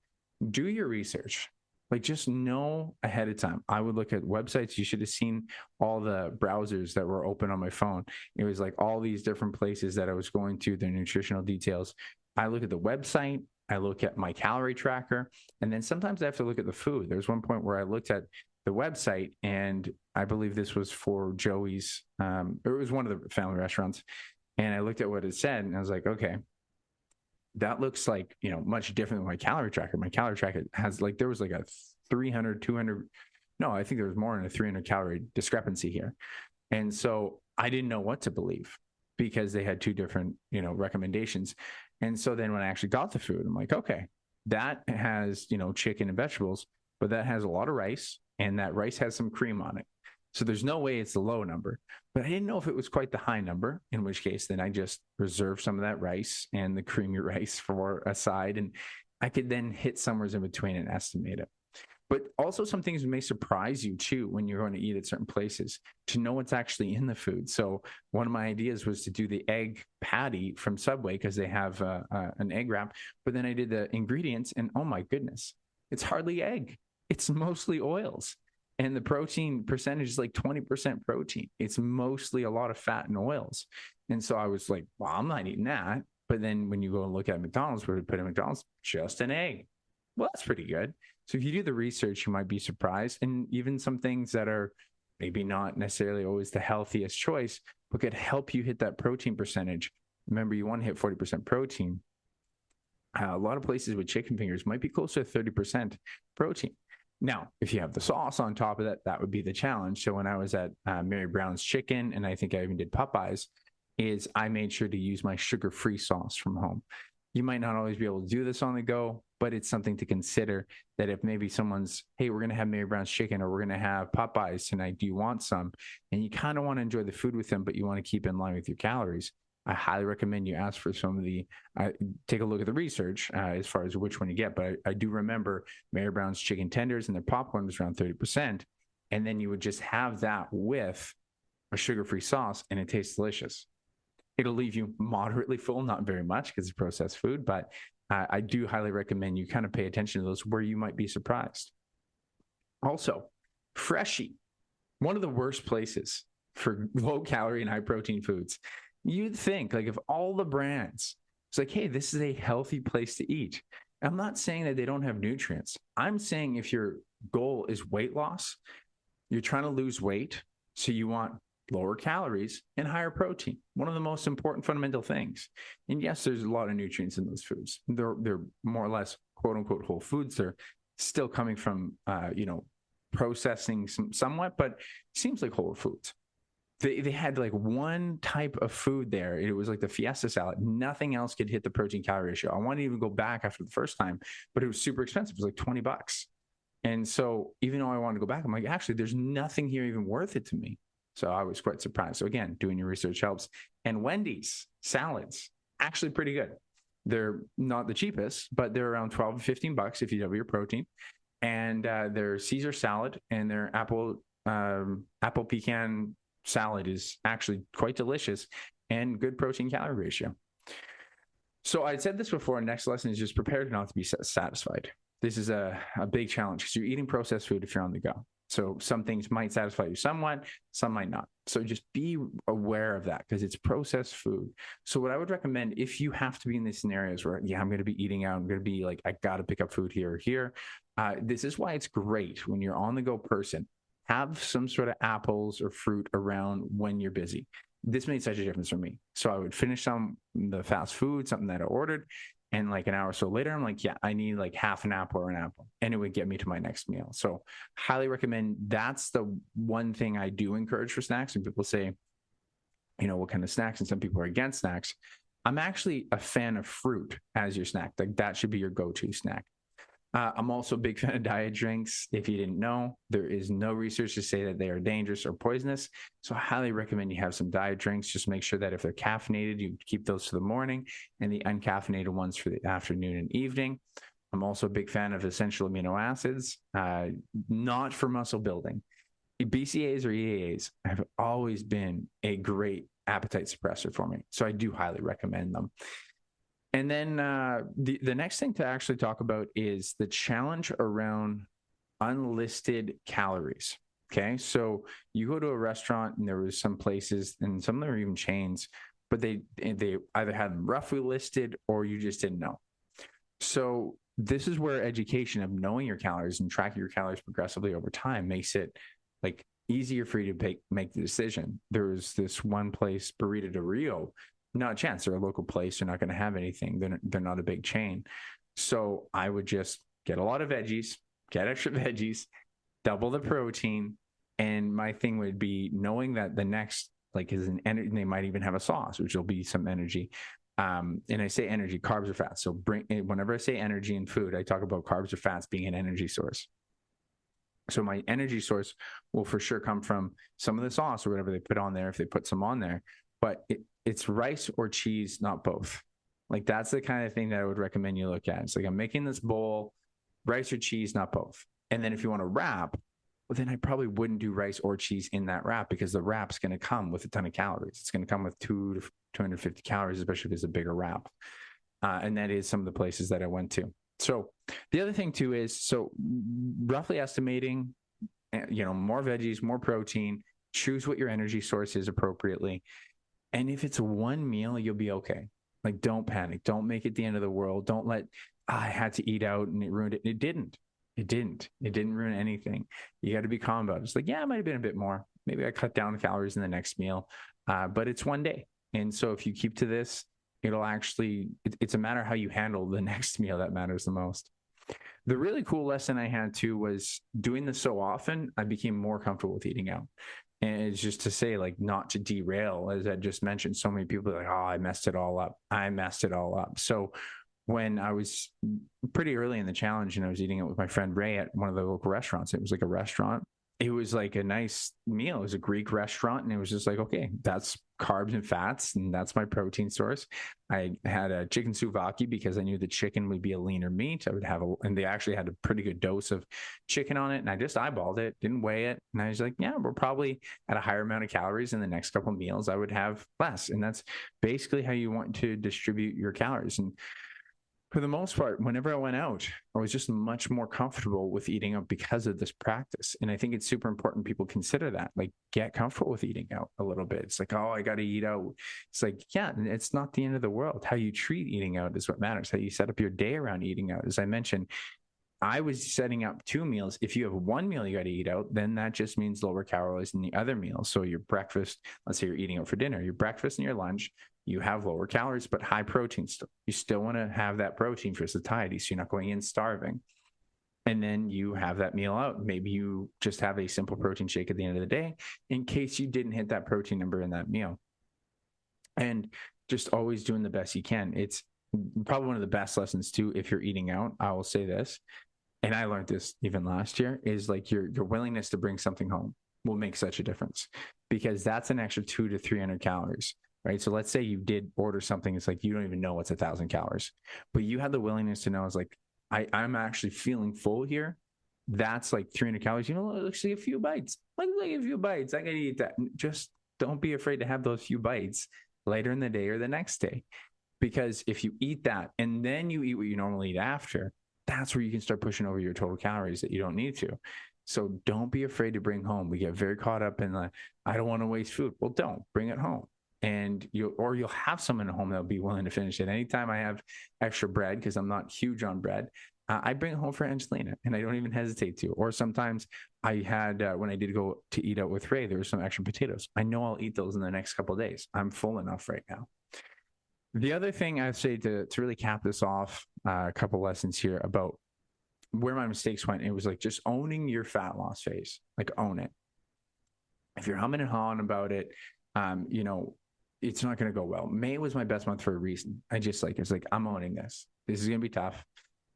do your research. Like just know ahead of time. I would look at websites. You should have seen all the browsers that were open on my phone. It was like all these different places that I was going to, their nutritional details. I look at the website. I look at my calorie tracker, and then sometimes I have to look at the food. There's one point where I looked at the website, and I believe this was for Joey's, or it was one of the family restaurants. And I looked at what it said, and I was like, okay, that looks like, much different than my calorie tracker. My calorie tracker has like, there was like a 300, 200, no, I think there was more than a 300 calorie discrepancy here. And so I didn't know what to believe because they had two different, recommendations. And so then when I actually got the food, I'm like, okay, that has, chicken and vegetables, but that has a lot of rice, and that rice has some cream on it. So there's no way it's the low number, but I didn't know if it was quite the high number, in which case then I just reserved some of that rice and the creamy rice for a side, and I could then hit somewhere in between and estimate it. But also some things may surprise you too when you're going to eat at certain places, to know what's actually in the food. So one of my ideas was to do the egg patty from Subway because they have an egg wrap, but then I did the ingredients and oh my goodness, it's hardly egg. It's mostly oils. And the protein percentage is like 20% protein. It's mostly a lot of fat and oils. And so I was like, well, I'm not eating that. But then when you go and look at McDonald's, where we put in McDonald's, just an egg. Well, that's pretty good. So if you do the research, you might be surprised. And even some things that are maybe not necessarily always the healthiest choice, but could help you hit that protein percentage. Remember, you want to hit 40% protein. A lot of places with chicken fingers might be closer to 30% protein. Now, if you have the sauce on top of that, that would be the challenge. So when I was at Mary Brown's Chicken, and I think I even did Popeyes, is I made sure to use my sugar-free sauce from home. You might not always be able to do this on the go, but it's something to consider that if maybe someone's, hey, we're going to have Mary Brown's Chicken, or we're going to have Popeyes tonight, do you want some? And you kind of want to enjoy the food with them, but you want to keep in line with your calories. I highly recommend you ask for some of the, take a look at the research as far as which one you get. But I do remember Mary Brown's chicken tenders and their popcorn was around 30%. And then you would just have that with a sugar-free sauce, and it tastes delicious. It'll leave you moderately full, not very much because it's processed food, but I do highly recommend you kind of pay attention to those where you might be surprised. Also, Freshie, one of the worst places for low calorie and high protein foods. You'd think, like, if all the brands, it's like, hey, this is a healthy place to eat. I'm not saying that they don't have nutrients. I'm saying if your goal is weight loss, you're trying to lose weight, so you want lower calories and higher protein, one of the most important fundamental things. And yes, there's a lot of nutrients in those foods. They're more or less, quote unquote, whole foods. They're still coming from, processing somewhat, but it seems like whole foods. They had like one type of food there. It was like the Fiesta salad. Nothing else could hit the protein calorie ratio. I wanted to even go back after the first time, but it was super expensive. It was like $20. And so even though I wanted to go back, I'm like, actually, there's nothing here even worth it to me. So I was quite surprised. So again, doing your research helps. And Wendy's salads, actually pretty good. They're not the cheapest, but they're around $12 to $15 if you double your protein. And their Caesar salad and their apple pecan salad is actually quite delicious and good protein calorie ratio. So I said this before. Next lesson is just prepare not to be satisfied. This is a big challenge because you're eating processed food if you're on the go. So some things might satisfy you somewhat, some might not. So just be aware of that because it's processed food. So what I would recommend, if you have to be in these scenarios where, yeah, I'm going to be eating out, I'm going to be like, I got to pick up food here or here. This is why it's great when you're on the go person. Have some sort of apples or fruit around when you're busy. this made such a difference for me. So I would finish the fast food, something that I ordered, and like an hour or so later, I'm like, yeah, I need like half an apple or an apple, and it would get me to my next meal. So highly recommend. That's the one thing I do encourage for snacks. And people say, what kind of snacks? And some people are against snacks. I'm actually a fan of fruit as your snack. Like that should be your go-to snack. I'm also a big fan of diet drinks. If you didn't know, there is no research to say that they are dangerous or poisonous. So I highly recommend you have some diet drinks. Just make sure that if they're caffeinated, you keep those for the morning and the uncaffeinated ones for the afternoon and evening. I'm also a big fan of essential amino acids, not for muscle building. BCAAs or EAAs have always been a great appetite suppressor for me. So I do highly recommend them. And then the next thing to actually talk about is the challenge around unlisted calories. Okay, so you go to a restaurant and there was some places, and some of them are even chains, but they either had them roughly listed or you just didn't know. So this is where education of knowing your calories and tracking your calories progressively over time makes it like easier for you to make the decision. There was this one place, Burrito de Rio. Not a chance. They're a local place. They're not going to have anything. They're not a big chain. So I would just get a lot of veggies, get extra veggies, double the protein. And my thing would be knowing that the next is an energy. They might even have a sauce, which will be some energy. And I say energy, carbs or fats. So whenever I say energy in food, I talk about carbs or fats being an energy source. So my energy source will for sure come from some of the sauce or whatever they put on there, if they put some on there. But it's rice or cheese, not both. Like that's the kind of thing that I would recommend you look at. It's like I'm making this bowl, rice or cheese, not both. And then if you want to wrap, well, then I probably wouldn't do rice or cheese in that wrap because the wrap's going to come with a ton of calories. It's going to come with 200 to 250 calories, especially if it's a bigger wrap. And that is some of the places that I went to. So the other thing too is, so roughly estimating, more veggies, more protein, choose what your energy source is appropriately. And if it's one meal, you'll be okay. Like, don't panic. Don't make it the end of the world. Don't let, I had to eat out and it ruined it. It didn't ruin anything. You got to be calm about it. It's like, yeah, it might've been a bit more. Maybe I cut down the calories in the next meal, but it's one day. And so if you keep to this, it'll actually, it's a matter of how you handle the next meal that matters the most. The really cool lesson I had too was doing this so often, I became more comfortable with eating out. And it's just to say, like, not to derail, as I just mentioned, so many people are like, oh, I messed it all up. So when I was pretty early in the challenge and I was eating it with my friend Ray at one of the local restaurants, it was like a restaurant. It was like a nice meal. It was a Greek restaurant. And it was just like, okay, that's carbs and fats. And that's my protein source. I had a chicken souvlaki because I knew the chicken would be a leaner meat. I would have and they actually had a pretty good dose of chicken on it. And I just eyeballed it, didn't weigh it. And I was like, yeah, we're probably at a higher amount of calories in the next couple of meals. I would have less. And that's basically how you want to distribute your calories. And for the most part, whenever I went out, I was just much more comfortable with eating out because of this practice. And I think it's super important people consider that, like, get comfortable with eating out a little bit. It's like, oh, I got to eat out. It's like, yeah, it's not the end of the world. How you treat eating out is what matters. How you set up your day around eating out. As I mentioned, I was setting up 2 meals. If you have one meal you got to eat out, then that just means lower calories than the other meal. So your breakfast, let's say you're eating out for dinner, your breakfast and your lunch, you have lower calories, but high protein still. You still want to have that protein for satiety, so you're not going in starving. And then you have that meal out. Maybe you just have a simple protein shake at the end of the day in case you didn't hit that protein number in that meal. And just always doing the best you can. It's probably one of the best lessons too, if you're eating out. I will say this, and I learned this even last year, is like your willingness to bring something home will make such a difference, because that's an extra 200 to 300 calories, right? So let's say you did order something. It's like, you don't even know what's 1,000 calories, but you had the willingness to know, it's like, I'm actually feeling full here. That's like 300 calories. Let's see a few bites. Like a few bites. I gotta eat that. Just don't be afraid to have those few bites later in the day or the next day, because if you eat that and then you eat what you normally eat after, that's where you can start pushing over your total calories that you don't need to. So don't be afraid to bring home. We get very caught up in the, I don't want to waste food. Well, don't bring it home. And you'll have someone at home that'll be willing to finish it. Anytime I have extra bread, because I'm not huge on bread, I bring it home for Angelina and I don't even hesitate to. Or sometimes I had, when I did go to eat out with Ray, there was some extra potatoes. I know I'll eat those in the next couple of days. I'm full enough right now. The other thing I'd say to really cap this off, a couple lessons here about where my mistakes went. It was like just owning your fat loss phase, like own it. If you're humming and hawing about it, you know, it's not going to go well. May was my best month for a reason. It's like, I'm owning this. This is going to be tough.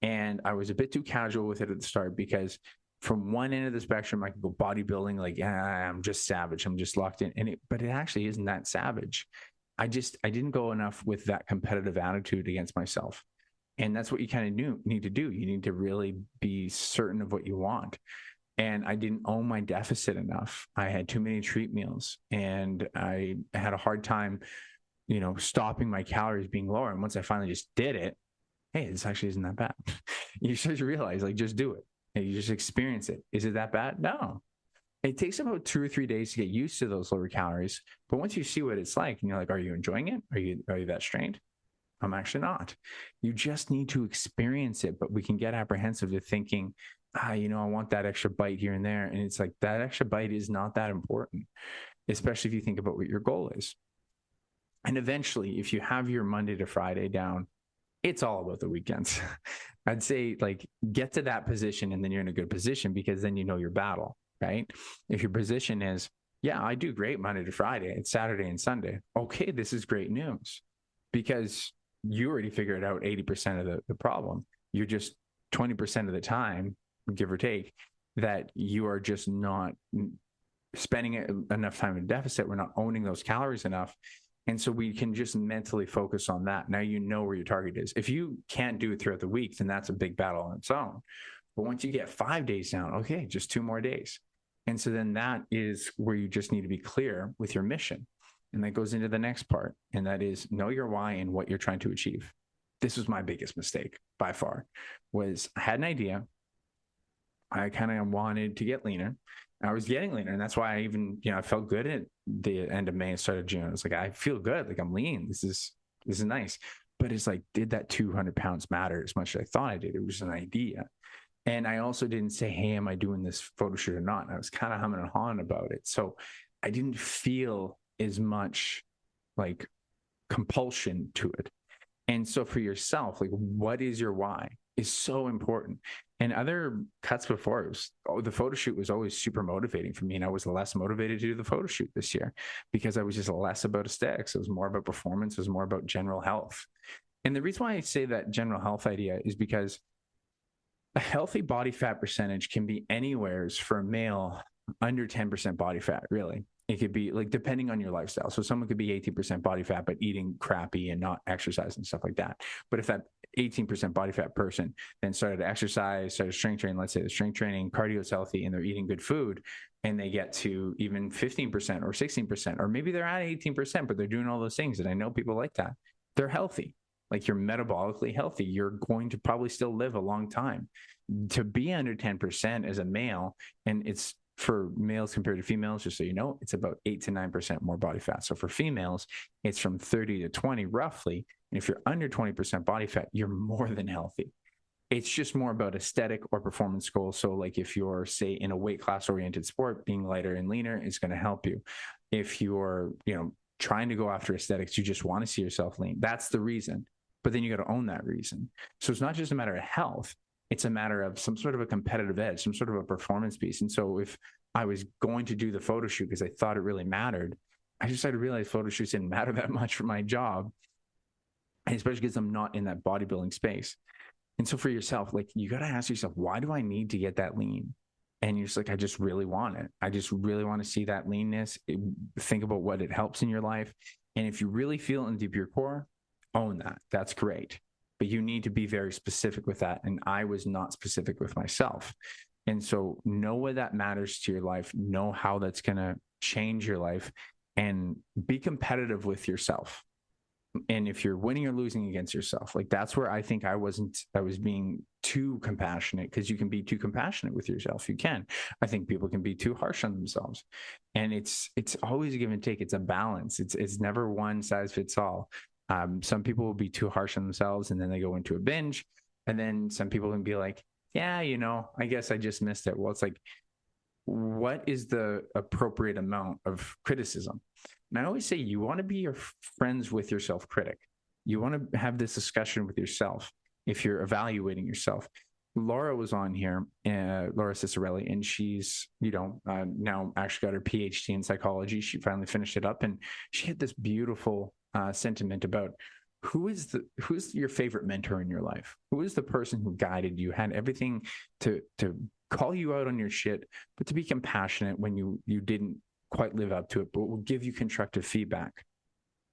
And I was a bit too casual with it at the start because from one end of the spectrum, I could go bodybuilding, like, I'm just savage. I'm just locked in. But it actually isn't that savage. I didn't go enough with that competitive attitude against myself. And that's what you kind of need to do. You need to really be certain of what you want. And I didn't own my deficit enough. I had too many treat meals and I had a hard time, you know, stopping my calories being lower. And once I finally just did it, hey, this actually isn't that bad. You start to realize, like, just do it. And you just experience it. Is it that bad? No. It takes about 2 or 3 days to get used to those lower calories. But once you see what it's like and you're like, are you enjoying it? Are you that strained? I'm actually not. You just need to experience it. But we can get apprehensive to thinking, you know, I want that extra bite here and there. And it's like that extra bite is not that important, especially if you think about what your goal is. And eventually, if you have your Monday to Friday down, it's all about the weekends. I'd say, like, get to that position and then you're in a good position because then you know your battle, right? If your position is, yeah, I do great Monday to Friday, it's Saturday and Sunday. Okay, this is great news because you already figured out 80% of the problem. You're just 20% of the time, give or take, that you are just not spending enough time in deficit. We're not owning those calories enough. And so we can just mentally focus on that. Now you know where your target is. If you can't do it throughout the week, then that's a big battle on its own. But once you get 5 days down, okay, just 2 more days. And so then that is where you just need to be clear with your mission. And that goes into the next part. And that is know your why and what you're trying to achieve. This was my biggest mistake by far, was I had an idea. I kind of wanted to get leaner. I was getting leaner. And that's why I even, you know, I felt good at the end of May and start of June. I was like, I feel good. Like, I'm lean. This is nice. But it's like, did that 200 pounds matter as much as I thought I did? It was an idea. And I also didn't say, hey, am I doing this photo shoot or not? And I was kind of humming and hawing about it. So I didn't feel as much like compulsion to it. And so for yourself, like, what is your why is so important. And other cuts before, the photo shoot was always super motivating for me. And I was less motivated to do the photo shoot this year because I was just less about aesthetics. It was more about performance. It was more about general health. And the reason why I say that general health idea is because a healthy body fat percentage can be anywheres for a male under 10% body fat, really. It could be, like, depending on your lifestyle. So someone could be 18% body fat, but eating crappy and not exercising and stuff like that. But if that 18% body fat person then started to exercise, started strength training, let's say the strength training, cardio is healthy, and they're eating good food, and they get to even 15% or 16%, or maybe they're at 18%, but they're doing all those things. And I know people like that. They're healthy. Like, you're metabolically healthy. You're going to probably still live a long time. To be under 10% as a male, and it's for males compared to females, just so you know, it's about 8 to 9% more body fat. So for females, it's from 30 to 20 roughly. And if you're under 20% body fat, you're more than healthy. It's just more about aesthetic or performance goals. So like if you're, say, in a weight class oriented sport, being lighter and leaner is going to help you. If you're, you know, trying to go after aesthetics, you just want to see yourself lean. That's the reason. But then you got to own that reason. So it's not just a matter of health. It's a matter of some sort of a competitive edge, some sort of a performance piece. And so if I was going to do the photo shoot because I thought it really mattered, I just started to realize photo shoots didn't matter that much for my job, and especially because I'm not in that bodybuilding space. And so for yourself, like, you got to ask yourself, why do I need to get that lean? And you're just like, I just really want it. I just really want to see that leanness. Think about what it helps in your life. And if you really feel in deep your core, own that. That's great. But you need to be very specific with that. And I was not specific with myself. And so know what that matters to your life, know how that's going to change your life, and be competitive with yourself. And if you're winning or losing against yourself, like, that's where I think I was being too compassionate, because you can be too compassionate with yourself. You can. I think people can be too harsh on themselves, and it's always a give and take. It's a balance. It's never one size fits all. Some people will be too harsh on themselves and then they go into a binge. And then some people can be like, yeah, I guess I just missed it. Well, it's like, what is the appropriate amount of criticism? And I always say you want to be your friends with your self-critic. You want to have this discussion with yourself if you're evaluating yourself. Laura was on here, Laura Cicerelli, and she's, now actually got her PhD in psychology. She finally finished it up, and she had this beautiful sentiment about who's your favorite mentor in your life? Who is the person who guided you, had everything to call you out on your shit, but to be compassionate when you didn't quite live up to it, but will give you constructive feedback.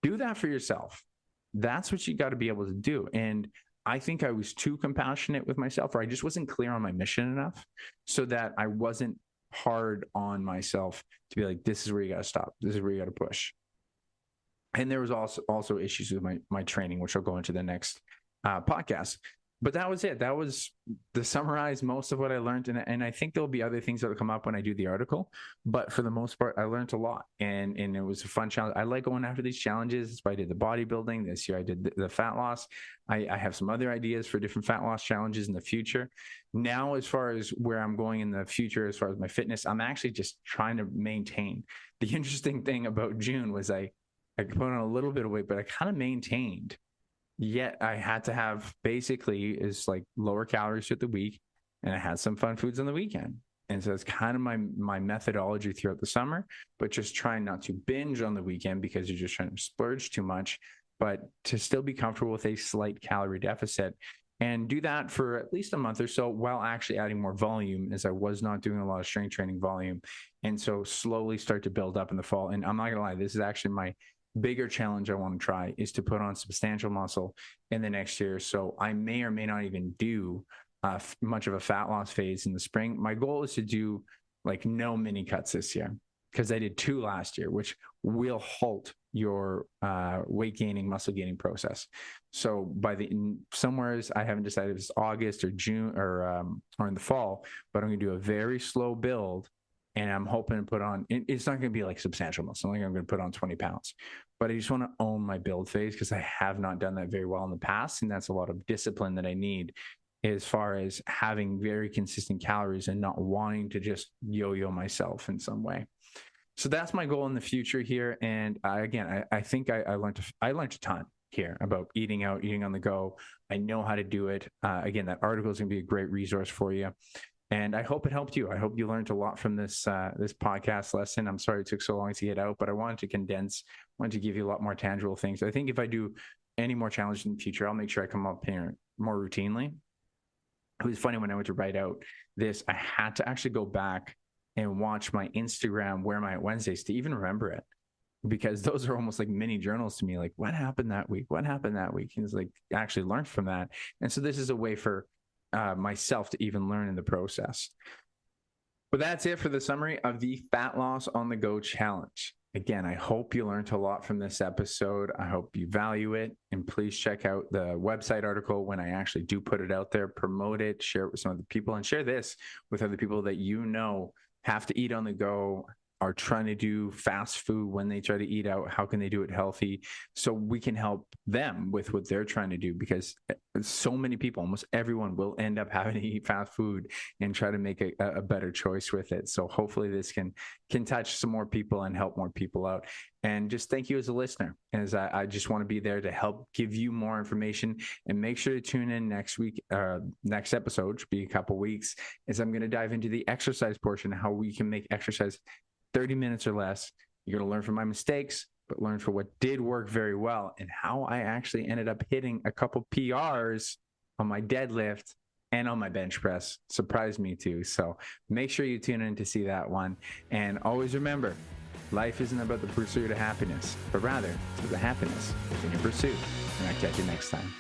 Do that for yourself. That's what you got to be able to do. And I think I was too compassionate with myself, or I just wasn't clear on my mission enough, so that I wasn't hard on myself to be like, this is where you got to stop. This is where you got to push. And there was also issues with my training, which I'll go into the next podcast. But that was it. That was to summarize most of what I learned. And I think there'll be other things that will come up when I do the article. But for the most part, I learned a lot. And it was a fun challenge. I like going after these challenges. That's why I did the bodybuilding. This year I did the fat loss. I have some other ideas for different fat loss challenges in the future. Now, as far as where I'm going in the future, as far as my fitness, I'm actually just trying to maintain. The interesting thing about June was I put on a little bit of weight, but I kind of maintained. Yet I had to have basically is like lower calories throughout the week, and I had some fun foods on the weekend. And so it's kind of my methodology throughout the summer, but just trying not to binge on the weekend because you're just trying to splurge too much, but to still be comfortable with a slight calorie deficit and do that for at least a month or so while actually adding more volume, as I was not doing a lot of strength training volume. And so slowly start to build up in the fall. And I'm not gonna lie, this is actually my bigger challenge I want to try, is to put on substantial muscle in the next year. So I may or may not even do much of a fat loss phase in the spring. My goal is to do like no mini cuts this year, because I did 2 last year, which will halt your weight gaining, muscle gaining process. So by somewheres, I haven't decided if it's August or June or in the fall, but I'm going to do a very slow build. And I'm hoping to put on, it's not going to be like substantial muscle. I'm going to put on 20 pounds, but I just want to own my build phase, because I have not done that very well in the past. And that's a lot of discipline that I need, as far as having very consistent calories and not wanting to just yo-yo myself in some way. So that's my goal in the future here. And I think I learned a ton here about eating out, eating on the go. I know how to do it. Again, that article is going to be a great resource for you. And I hope it helped you. I hope you learned a lot from this podcast lesson. I'm sorry it took so long to get out, but I wanted to condense, wanted to give you a lot more tangible things. I think if I do any more challenges in the future, I'll make sure I come up here more routinely. It was funny when I went to write out this, I had to actually go back and watch my Instagram Where Am I at Wednesdays to even remember it, because those are almost like mini journals to me. Like, what happened that week? What happened that week? And it's like, I actually learned from that. And so this is a way for myself to even learn in the process. But that's it for the summary of the Fat Loss on the Go Challenge. Again, I hope you learned a lot from this episode. I hope you value it. And please check out the website article when I actually do put it out there, promote it, share it with some other people, and share this with other people that have to eat on the go, are trying to do fast food when they try to eat out. How can they do it healthy? So we can help them with what they're trying to do, because so many people, almost everyone, will end up having to eat fast food and try to make a better choice with it. So hopefully this can touch some more people and help more people out. And just thank you as a listener, as I just want to be there to help give you more information. And make sure to tune in next week, next episode, which will be a couple weeks, as I'm going to dive into the exercise portion, how we can make exercise 30 minutes or less. You're going to learn from my mistakes, but learn from what did work very well, and how I actually ended up hitting a couple PRs on my deadlift and on my bench press. Surprised me too. So make sure you tune in to see that one. And always remember, life isn't about the pursuit of happiness, but rather it's the happiness within your pursuit. And I'll catch you next time.